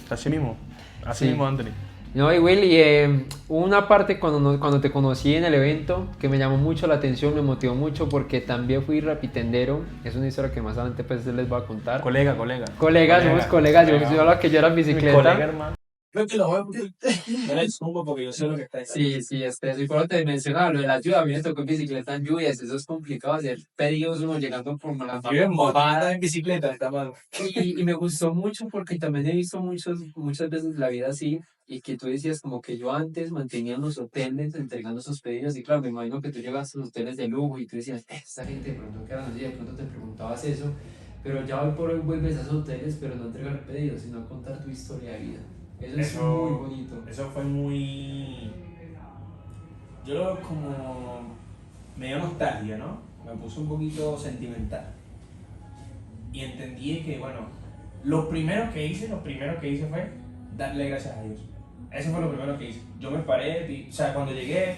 Anthony. No, y Willy, hubo una parte cuando te conocí en el evento que me llamó mucho la atención, me motivó mucho porque también fui rapitendero. Es una historia que más adelante pues les voy a contar. Colega. Somos colegas. Yo lo que yo era en bicicleta. Mi colega, hermano. Creo que lo voy a me la dispongo porque yo sé lo que está diciendo. Sí, y por te mencionaba lo de la lluvia. A mí me tocó en bicicleta en lluvias, eso es complicado hacer pedidos uno llegando por la Yo en bajada en bicicleta, está mal. y me gustó mucho porque también he visto muchas veces la vida así y que tú decías como que yo antes mantenía en los hoteles entregando esos pedidos y claro, me imagino que tú llegas a los hoteles de lujo y tú decías, esta gente de pronto que eran así, de pronto te preguntabas eso, pero ya hoy por hoy vuelves a esos hoteles pero no a entregar pedidos, sino a contar tu historia de vida. Eso es muy bonito. Eso fue muy... Yo lo veo como... Me dio nostalgia, ¿no? Me puso un poquito sentimental. Y entendí que, bueno, lo primero que hice fue darle gracias a Dios. Eso fue lo primero que hice. Yo me paré, o sea, cuando llegué,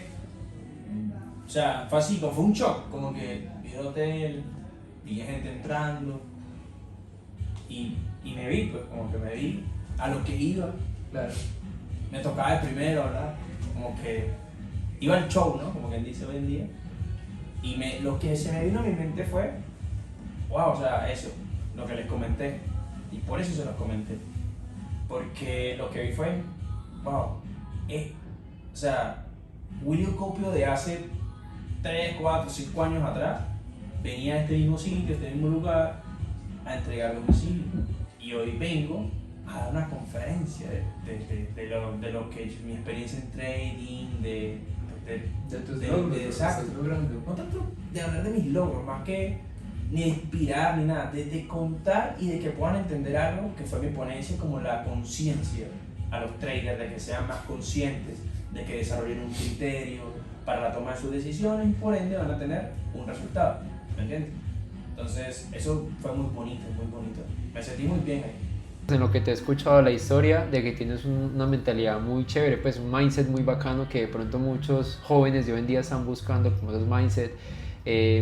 o sea, fue así, fue un shock, como que vi el hotel, vi gente entrando y me vi, pues, como que me vi a lo que iba. Claro. Me tocaba el primero, ¿verdad? Como que iba al show, ¿no? Como quien dice hoy en día. Y lo que se me vino a mi mente fue, wow, o sea, eso, lo que les comenté. Y por eso se los comenté. Porque lo que vi fue, wow, o sea, Willy Copio de hace 3, 4, 5 años atrás venía a este mismo sitio, a este mismo lugar, a entregar domicilio. Y hoy vengo a dar una conferencia de lo que es mi experiencia en trading, de tus logros, exacto. No tanto de hablar de mis logros, más que ni de inspirar ni nada, de contar y de que puedan entender algo que fue mi ponencia, como la conciencia a los traders, de que sean más conscientes, de que desarrollen un criterio para la toma de sus decisiones y por ende van a tener un resultado, ¿me entiendes? Entonces eso fue muy bonito, me sentí muy bien ahí. En lo que te he escuchado la historia de que tienes una mentalidad muy chévere, pues un mindset muy bacano que de pronto muchos jóvenes de hoy en día están buscando como esos mindset.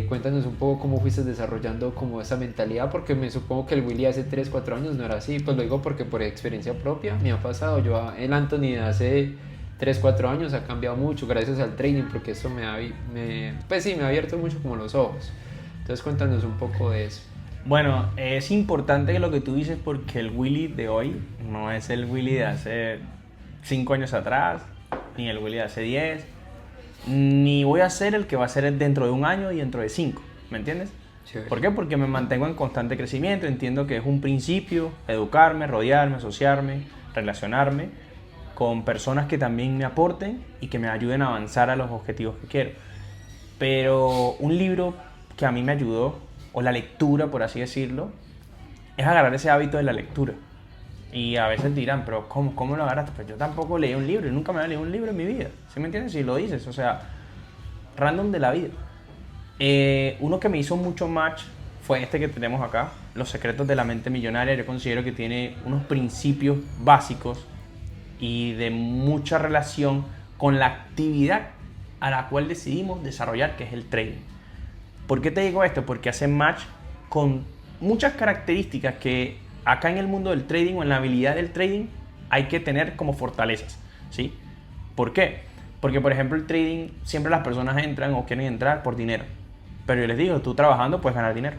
Cuéntanos un poco cómo fuiste desarrollando como esa mentalidad, porque me supongo que el Willy hace 3, 4 años no era así, pues lo digo porque por experiencia propia me ha pasado. El Anthony de hace 3, 4 años ha cambiado mucho gracias al training, porque eso me ha abierto mucho como los ojos. Entonces cuéntanos un poco de eso. Bueno, es importante lo que tú dices porque el Willy de hoy no es el Willy de hace 5 años atrás, ni el Willy de hace 10, ni voy a ser el que va a ser dentro de 1 año y dentro de 5, ¿me entiendes? Chévere. ¿Por qué? Porque me mantengo en constante crecimiento, entiendo que es un principio educarme, rodearme, asociarme, relacionarme con personas que también me aporten y que me ayuden a avanzar a los objetivos que quiero. Pero un libro que a mí me ayudó, o la lectura, por así decirlo, es agarrar ese hábito de la lectura. Y a veces dirán, pero ¿cómo lo agarraste? Pues yo tampoco leí un libro, y nunca me había leído un libro en mi vida, ¿sí me entiendes? Si lo dices, o sea, random de la vida. Uno que me hizo mucho match fue este que tenemos acá, Los secretos de la mente millonaria. Yo considero que tiene unos principios básicos y de mucha relación con la actividad a la cual decidimos desarrollar, que es el trading. ¿Por qué te digo esto? Porque hace match con muchas características que acá en el mundo del trading o en la habilidad del trading hay que tener como fortalezas, ¿sí? ¿Por qué? Porque, por ejemplo, el trading, siempre las personas entran o quieren entrar por dinero. Pero yo les digo, tú trabajando puedes ganar dinero.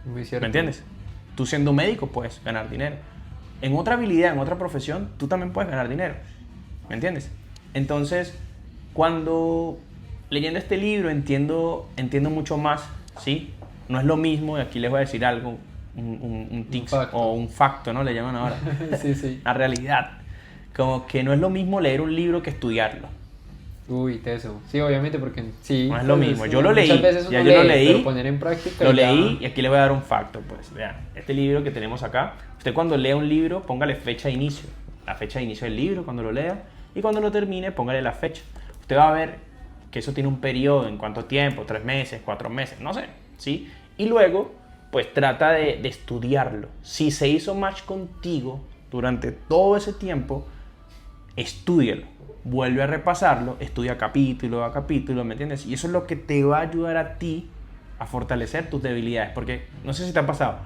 Muy cierto. ¿Me entiendes? Tú siendo médico puedes ganar dinero. En otra habilidad, en otra profesión, tú también puedes ganar dinero. ¿Me entiendes? Entonces, cuando leyendo este libro entiendo mucho más, ¿sí? No es lo mismo, y aquí les voy a decir algo, un tic o un facto, ¿no? Le llaman ahora. Sí. La realidad. Como que no es lo mismo leer un libro que estudiarlo. Uy, teso. Sí, obviamente, porque sí. No es lo mismo. Yo lo leí, muchas veces ya uno yo lo lee, leí, pero poner en práctica lo ya... leí y aquí les voy a dar un facto, pues. Vean, este libro que tenemos acá, usted cuando lea un libro, póngale fecha de inicio. La fecha de inicio del libro cuando lo lea y cuando lo termine, póngale la fecha. Usted va a ver que eso tiene un periodo, en cuánto tiempo, 3 meses, 4 meses, no sé, ¿sí? Y luego, pues trata de estudiarlo. Si se hizo match contigo durante todo ese tiempo, estúdialo, vuelve a repasarlo, estudia capítulo a capítulo, ¿me entiendes? Y eso es lo que te va a ayudar a ti a fortalecer tus debilidades, porque no sé si te ha pasado,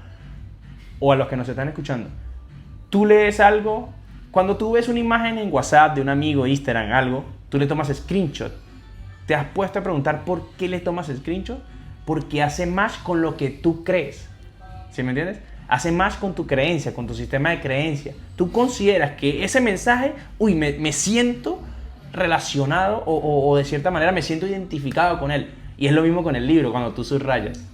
o a los que nos están escuchando, tú lees algo Cuando tú ves una imagen en WhatsApp de un amigo, Instagram, algo, tú le tomas screenshot. ¿Te has puesto a preguntar por qué le tomas screenshot? Porque hace más con lo que tú crees. ¿Sí me entiendes? Hace más con tu creencia, con tu sistema de creencia. Tú consideras que ese mensaje, me siento relacionado o de cierta manera me siento identificado con él. Y es lo mismo con el libro, cuando tú subrayas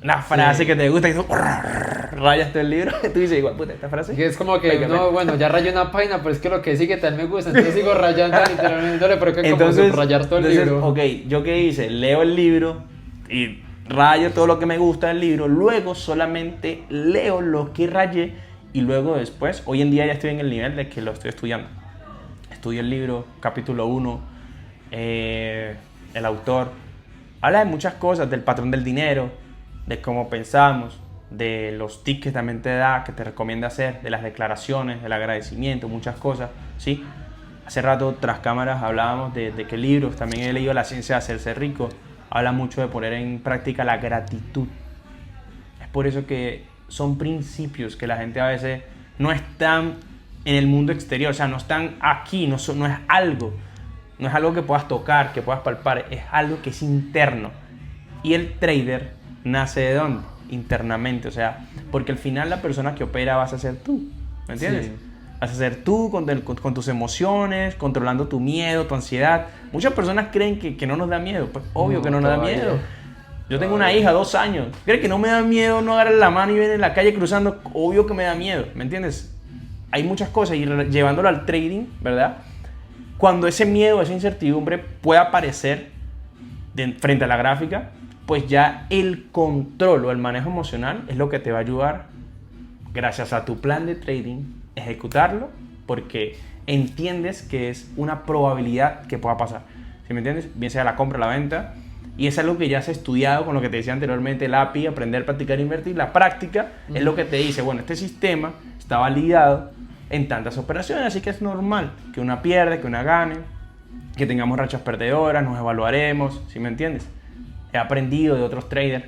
una frase que te gusta y tú rayas todo el libro, tú dices, igual, puta, esta frase. Y es como que uno, bueno, ya rayé una página, pero es que lo que sigue tal me gusta, entonces sigo rayando literalmente, pero que como subrayar todo el libro. Ok, ¿yo qué hice? Leo el libro y rayo todo lo que me gusta del libro, luego solamente leo lo que rayé y luego después, hoy en día ya estoy en el nivel de que lo estoy estudiando. Estudio el libro, capítulo 1, el autor habla de muchas cosas, del patrón del dinero, de cómo pensamos, de los tips que también te da, que te recomienda hacer, de las declaraciones, del agradecimiento, muchas cosas, ¿sí? Hace rato, tras cámaras, hablábamos de qué libros, también he leído La ciencia de hacerse rico, habla mucho de poner en práctica la gratitud. Es por eso que son principios que la gente a veces no están en el mundo exterior, o sea, no están aquí, no es algo que puedas tocar, que puedas palpar, es algo que es interno. Y el trader nace ¿de dónde? Internamente, o sea, porque al final la persona que opera vas a ser tú, ¿me entiendes? Sí. Vas a ser tú con tus emociones, controlando tu miedo, tu ansiedad. Muchas personas creen que no nos da miedo, pues obvio que no nos da miedo. Yo tengo una hija, 2 años, ¿cree que no me da miedo no agarrar la mano y viene en la calle cruzando? Obvio que me da miedo, ¿me entiendes? Hay muchas cosas y llevándolo al trading, ¿verdad? Cuando ese miedo, esa incertidumbre puede aparecer frente a la gráfica, pues ya el control o el manejo emocional es lo que te va a ayudar, gracias a tu plan de trading, ejecutarlo, porque entiendes que es una probabilidad que pueda pasar. ¿Sí me entiendes? Bien sea la compra o la venta. Y es algo que ya has estudiado con lo que te decía anteriormente, el API, aprender, practicar, invertir. La práctica es lo que te dice, bueno, este sistema está validado en tantas operaciones, así que es normal que una pierda, que una gane, que tengamos rachas perdedoras, nos evaluaremos, ¿sí me entiendes? He aprendido de otros traders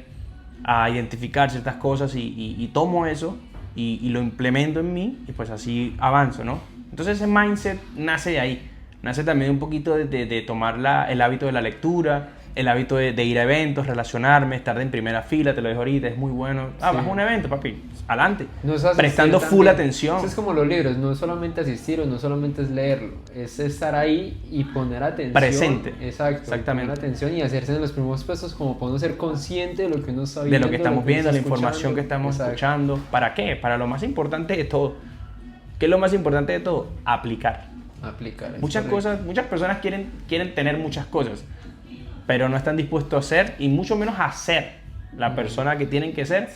a identificar ciertas cosas y tomo eso y lo implemento en mí y pues así avanzo, ¿no? Entonces ese mindset nace de ahí, nace también un poquito de tomar el hábito de la lectura, el hábito de ir a eventos, relacionarme, estar en primera fila, te lo dejo ahorita, es muy bueno. Vas a un evento, papi, adelante, no prestando full atención. Eso es como los libros, no es solamente asistir o no solamente es leerlo, es estar ahí y poner atención. Presente. Exacto, exactamente. Poner atención y hacerse en los primeros puestos como para uno ser consciente de lo que uno está viendo. De lo que estamos viendo, la información que estamos escuchando. ¿Para qué? Para lo más importante de todo. ¿Qué es lo más importante de todo? Aplicar. Muchas personas quieren tener muchas cosas, pero no están dispuestos a hacer y mucho menos a hacer la persona que tienen que ser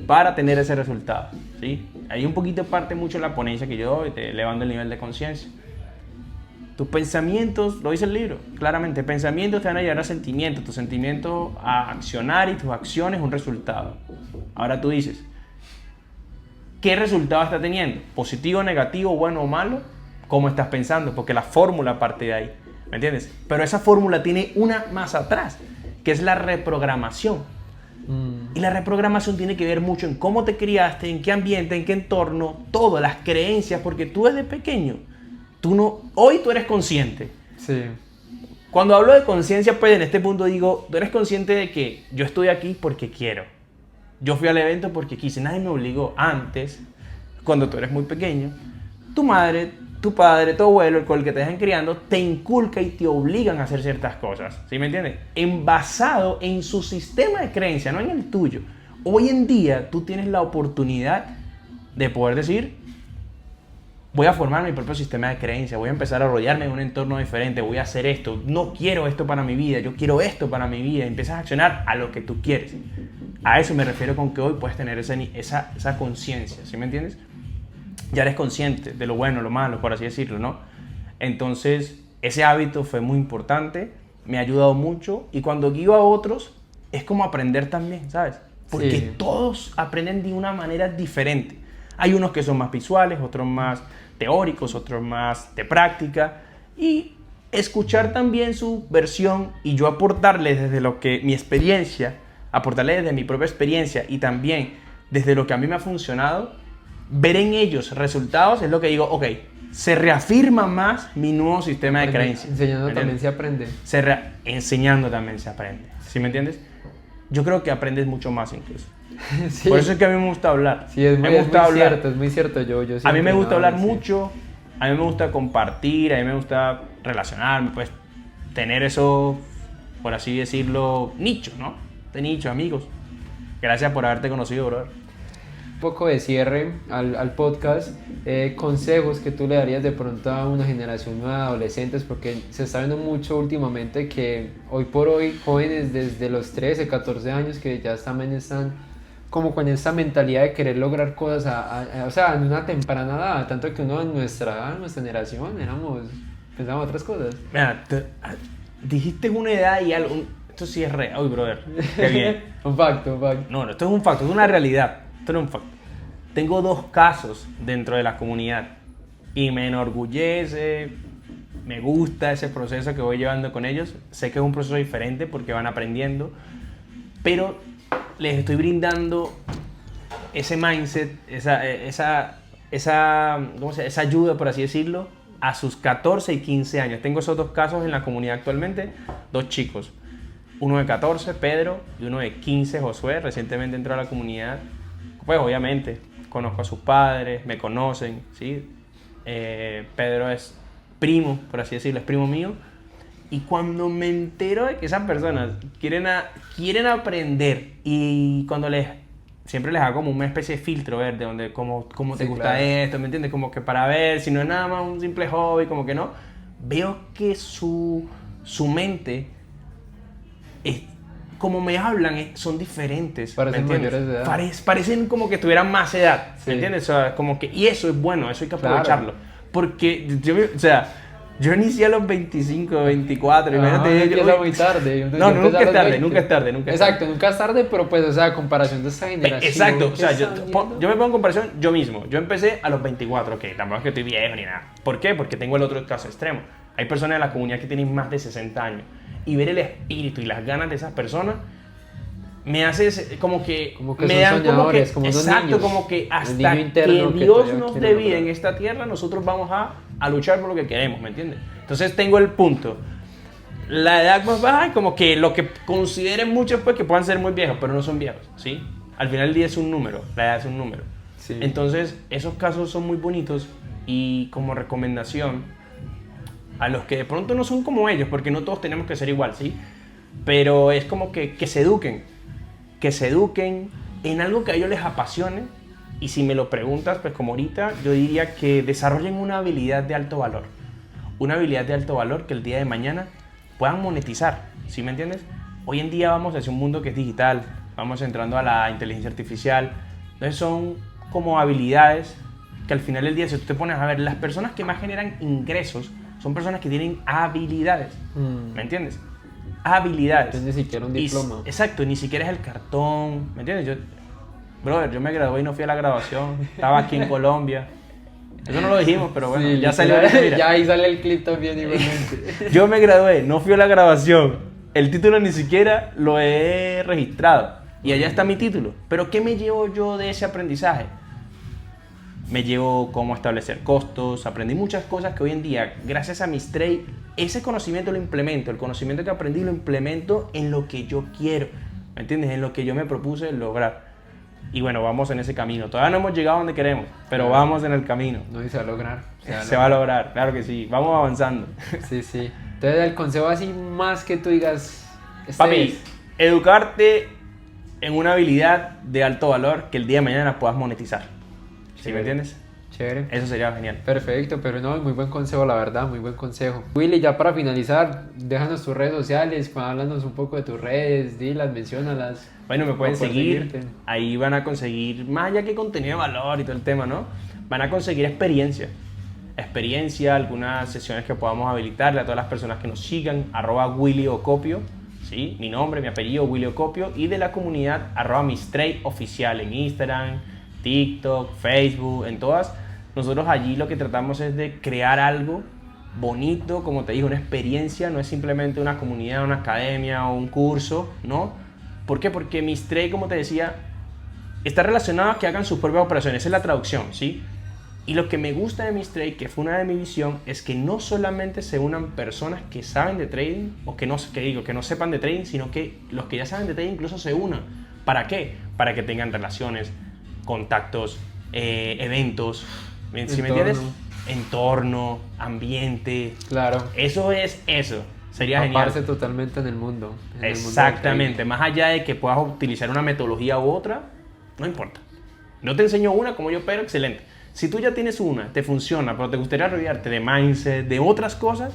para tener ese resultado, ¿sí? Ahí un poquito parte mucho la ponencia que yo doy, elevando el nivel de conciencia. Tus pensamientos, lo dice el libro, claramente, pensamientos te van a llevar a sentimientos, tus sentimientos a accionar y tus acciones un resultado. Ahora tú dices, ¿qué resultado está teniendo? ¿Positivo, negativo, bueno o malo? ¿Cómo estás pensando? Porque la fórmula parte de ahí. ¿Me entiendes? Pero esa fórmula tiene una más atrás, que es la reprogramación. Y la reprogramación tiene que ver mucho en cómo te criaste, en qué ambiente, en qué entorno, todo, las creencias, porque tú desde pequeño, hoy tú eres consciente. Sí. Cuando hablo de conciencia, pues en este punto digo, tú eres consciente de que yo estoy aquí porque quiero. Yo fui al evento porque quise, nadie me obligó. Antes, cuando tú eres muy pequeño, tu madre, tu padre, tu abuelo, con el que te dejan criando, te inculca y te obligan a hacer ciertas cosas, ¿sí me entiendes? Basado en su sistema de creencia, no en el tuyo. Hoy en día tú tienes la oportunidad de poder decir, voy a formar mi propio sistema de creencia, voy a empezar a rodearme en un entorno diferente, voy a hacer esto, no quiero esto para mi vida, yo quiero esto para mi vida, y empiezas a accionar a lo que tú quieres. A eso me refiero con que hoy puedes tener esa conciencia, ¿sí me entiendes? Ya eres consciente de lo bueno, lo malo, por así decirlo, ¿no? Entonces, ese hábito fue muy importante, me ha ayudado mucho, y cuando guío a otros, es como aprender también, ¿sabes? Porque todos aprenden de una manera diferente. Hay unos que son más visuales, otros más teóricos, otros más de práctica, y escuchar también su versión y yo aportarles desde lo que mi experiencia, aportarles desde mi propia experiencia y también desde lo que a mí me ha funcionado, ver en ellos resultados es lo que digo, ok, se reafirma más mi nuevo sistema de creencias. Enseñando ¿Me también entiendes? se aprende. Enseñando también se aprende, ¿sí me entiendes? Yo creo que aprendes mucho más incluso. Sí. Por eso es que a mí me gusta hablar. Sí, es muy, me gusta hablar. cierto, es muy cierto. Yo A mí siempre me gusta nada, hablar sí. mucho, a mí me gusta compartir, a mí me gusta relacionarme, pues tener eso, por así decirlo, nicho, ¿no? De nicho, amigos. Gracias por haberte conocido, brother. Un poco de cierre al podcast, consejos que tú le darías de pronto a una generación nueva de adolescentes, porque se está viendo mucho últimamente que hoy por hoy jóvenes desde los 13, 14 años que ya también están como con esa mentalidad de querer lograr cosas, o sea, en una temprana edad, tanto que uno en nuestra edad, en nuestra generación, pensábamos otras cosas. Mira, dijiste una edad y algo, esto sí es real, uy, brother, qué bien. Un facto. No, esto es un facto, es una realidad, esto no es un facto. Tengo 2 casos dentro de la comunidad y me enorgullece, me gusta ese proceso que voy llevando con ellos. Sé que es un proceso diferente porque van aprendiendo, pero les estoy brindando ese mindset, esa ayuda, por así decirlo, a sus 14 y 15 años. Tengo esos 2 casos en la comunidad actualmente, 2 chicos. Uno de 14, Pedro, y uno de 15, Josué, recientemente entró a la comunidad. Pues obviamente, conozco a sus padres, me conocen, ¿sí? Pedro es primo, por así decirlo, es primo mío. Y cuando me entero de que esas personas quieren aprender y cuando siempre les hago como una especie de filtro, ver de donde, cómo te Sí, gusta claro. esto, ¿me entiendes? Como que para ver, si no es nada más un simple hobby, como que no. Veo que su mente, como me hablan, son diferentes. Parecen ¿me entiendes? mayores de edad. Parecen como que tuvieran más edad, Sí. ¿me entiendes? O sea, como que, y eso es bueno, eso hay que Claro. aprovecharlo. Porque yo inicié a los 25, 24, imagínate. Empieza muy tarde. No, Yo nunca empecé a es los tarde, 20. nunca es tarde, nunca es Exacto, nunca es tarde, pero pues, o sea, a comparación de esta generación. Exacto, o que sea, está viendo- yo me pongo en comparación yo mismo. Yo empecé a los 24, ok, tampoco es que estoy viejo ni nada. ¿Por qué? Porque tengo el otro caso extremo. Hay personas en la comunidad que tienen más de 60 años. Y ver el espíritu y las ganas de esas personas me hace como que Como que me son dan soñadores, como unos exacto, niños. como que El hasta niño interno que que Dios todavía nos quiere dé vida lograr. en esta tierra, nosotros vamos a luchar por lo que queremos, ¿me entiendes? Entonces tengo el punto. La edad más baja, como que lo que consideren muchos, pues que puedan ser muy viejos, pero no son viejos, ¿sí? Al final del día es un número, la edad es un número. Sí. Entonces, esos casos son muy bonitos y como recomendación a los que de pronto no son como ellos, porque no todos tenemos que ser igual, ¿sí? Pero es como que se eduquen en algo que a ellos les apasione. Y si me lo preguntas, pues como ahorita, yo diría que desarrollen una habilidad de alto valor. Una habilidad de alto valor que el día de mañana puedan monetizar, ¿sí me entiendes? Hoy en día vamos hacia un mundo que es digital, vamos entrando a la inteligencia artificial. Entonces son como habilidades que al final del día, si tú te pones a ver, las personas que más generan ingresos son personas que tienen habilidades, ¿me entiendes? Habilidades. Entonces, ni siquiera un diploma. Exacto, ni siquiera es el cartón, ¿me entiendes? Brother, yo me gradué y no fui a la graduación, estaba aquí en Colombia. Eso no lo dijimos, pero bueno, Sí, ya salió. literal, Mira. Ya ahí sale el clip también igualmente. Yo me gradué, no fui a la grabación, el título ni siquiera lo he registrado y allá está mi título. Pero ¿qué me llevo yo de ese aprendizaje? Me llevo cómo establecer costos, aprendí muchas cosas que hoy en día, gracias a mis trades, ese conocimiento lo implemento, el conocimiento que aprendí lo implemento en lo que yo quiero, ¿me entiendes? En lo que yo me propuse lograr. Y bueno, vamos en ese camino. Todavía no hemos llegado donde queremos, pero vamos en el camino. No, y se va a lograr. Se va a lograr, claro que sí. Vamos avanzando. Sí, sí. Entonces, el consejo así más que tú digas... Papi, es. educarte en una habilidad de alto valor que el día de mañana puedas monetizar. ¿Sí me entiendes? Chévere. Eso sería genial. Perfecto, pero no, muy buen consejo, la verdad, muy buen consejo. Willy, ya para finalizar, déjanos tus redes sociales, háblanos un poco de tus redes, dilas, menciónalas. Bueno, me pueden Para seguir. seguirte. Ahí van a conseguir, más allá que contenido de valor y todo el tema, ¿no? Van a conseguir experiencia. Experiencia, algunas sesiones que podamos habilitarle a todas las personas que nos sigan. @WillyOcopio, ¿sí? Mi nombre, mi apellido, Willy Ocopio. Y de la comunidad, @mistrade_oficial en Instagram, TikTok, Facebook, en todas. Nosotros allí lo que tratamos es de crear algo bonito, como te dije, una experiencia. No es simplemente una comunidad, una academia o un curso, ¿no? ¿Por qué? Porque Mistrade, como te decía, está relacionado a que hagan sus propias operaciones, esa es la traducción, ¿sí? Y lo que me gusta de Mistrade, que fue una de mi visión, es que no solamente se unan personas que saben de trading, o que no sepan de trading, sino que los que ya saben de trading incluso se unan. ¿Para qué? Para que tengan relaciones, contactos, eventos, ¿sí me entiendes? Entorno, ambiente. Claro. Eso es eso. Sería Amarse genial. totalmente en el mundo. Exactamente. Más allá de que puedas utilizar una metodología u otra, no importa. No te enseño una como yo, pero excelente. Si tú ya tienes una, te funciona, pero te gustaría rodearte de mindset, de otras cosas,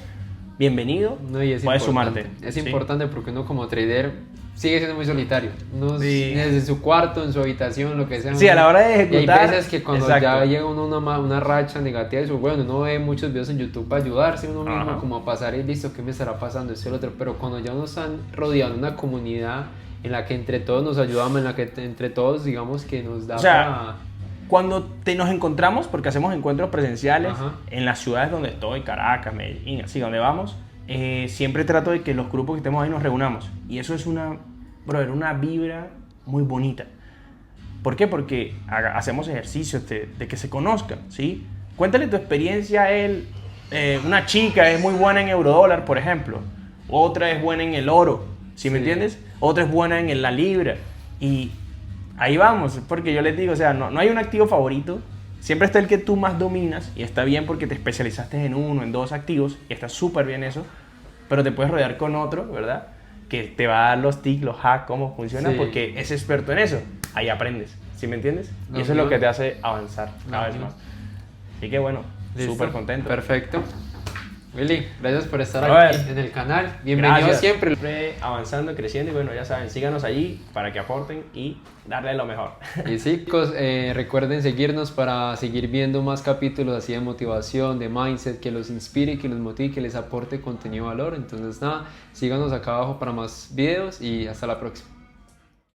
bienvenido, No, y es puedes importante. sumarte. Es ¿sí? importante porque uno como trader sigue siendo muy solitario. Uno Sí. desde su cuarto, en su habitación, lo que sea. Sí, a la hora de Y hay ejecutar. veces que cuando exacto. ya llega uno una racha negativa, eso, bueno, uno ve muchos videos en YouTube para ayudarse uno mismo, Ajá. como a pasar y listo, ¿qué me estará pasando? Esto y lo otro. Pero cuando ya nos han rodeado en una comunidad en la que entre todos nos ayudamos, en la que entre todos, digamos, que nos da O sea, para... Cuando nos encontramos, porque hacemos encuentros presenciales Ajá. en las ciudades donde estoy, Caracas, Medellín, así donde vamos, siempre trato de que los grupos que estemos ahí nos reunamos. Y eso es una vibra muy bonita. ¿Por qué? Porque hacemos ejercicios de que se conozcan, ¿sí? Cuéntale tu experiencia a él. Una chica es muy buena en eurodólar, por ejemplo. Otra es buena en el oro, ¿sí me entiendes? Otra es buena en la libra. Y ahí vamos, porque yo les digo, o sea, no hay un activo favorito. Siempre está el que tú más dominas y está bien porque te especializaste en uno, en dos activos y está súper bien eso. Pero te puedes rodear con otro, ¿verdad? Que te va a dar los tics, los hacks, cómo funciona, Sí. porque es experto en eso. Ahí aprendes, ¿sí me entiendes? Y No, eso es lo no. que te hace avanzar cada No, vez no. más. Así que bueno, Listo. súper contento. Perfecto. Willy, gracias por estar A aquí ver. en el canal. Bienvenido Gracias. siempre. Siempre avanzando, creciendo y bueno, ya saben, síganos allí para que aporten y darle lo mejor. Y sí, chicos, recuerden seguirnos para seguir viendo más capítulos así de motivación, de mindset, que los inspire, que los motive, que les aporte contenido de valor. Entonces nada, síganos acá abajo para más videos y hasta la próxima.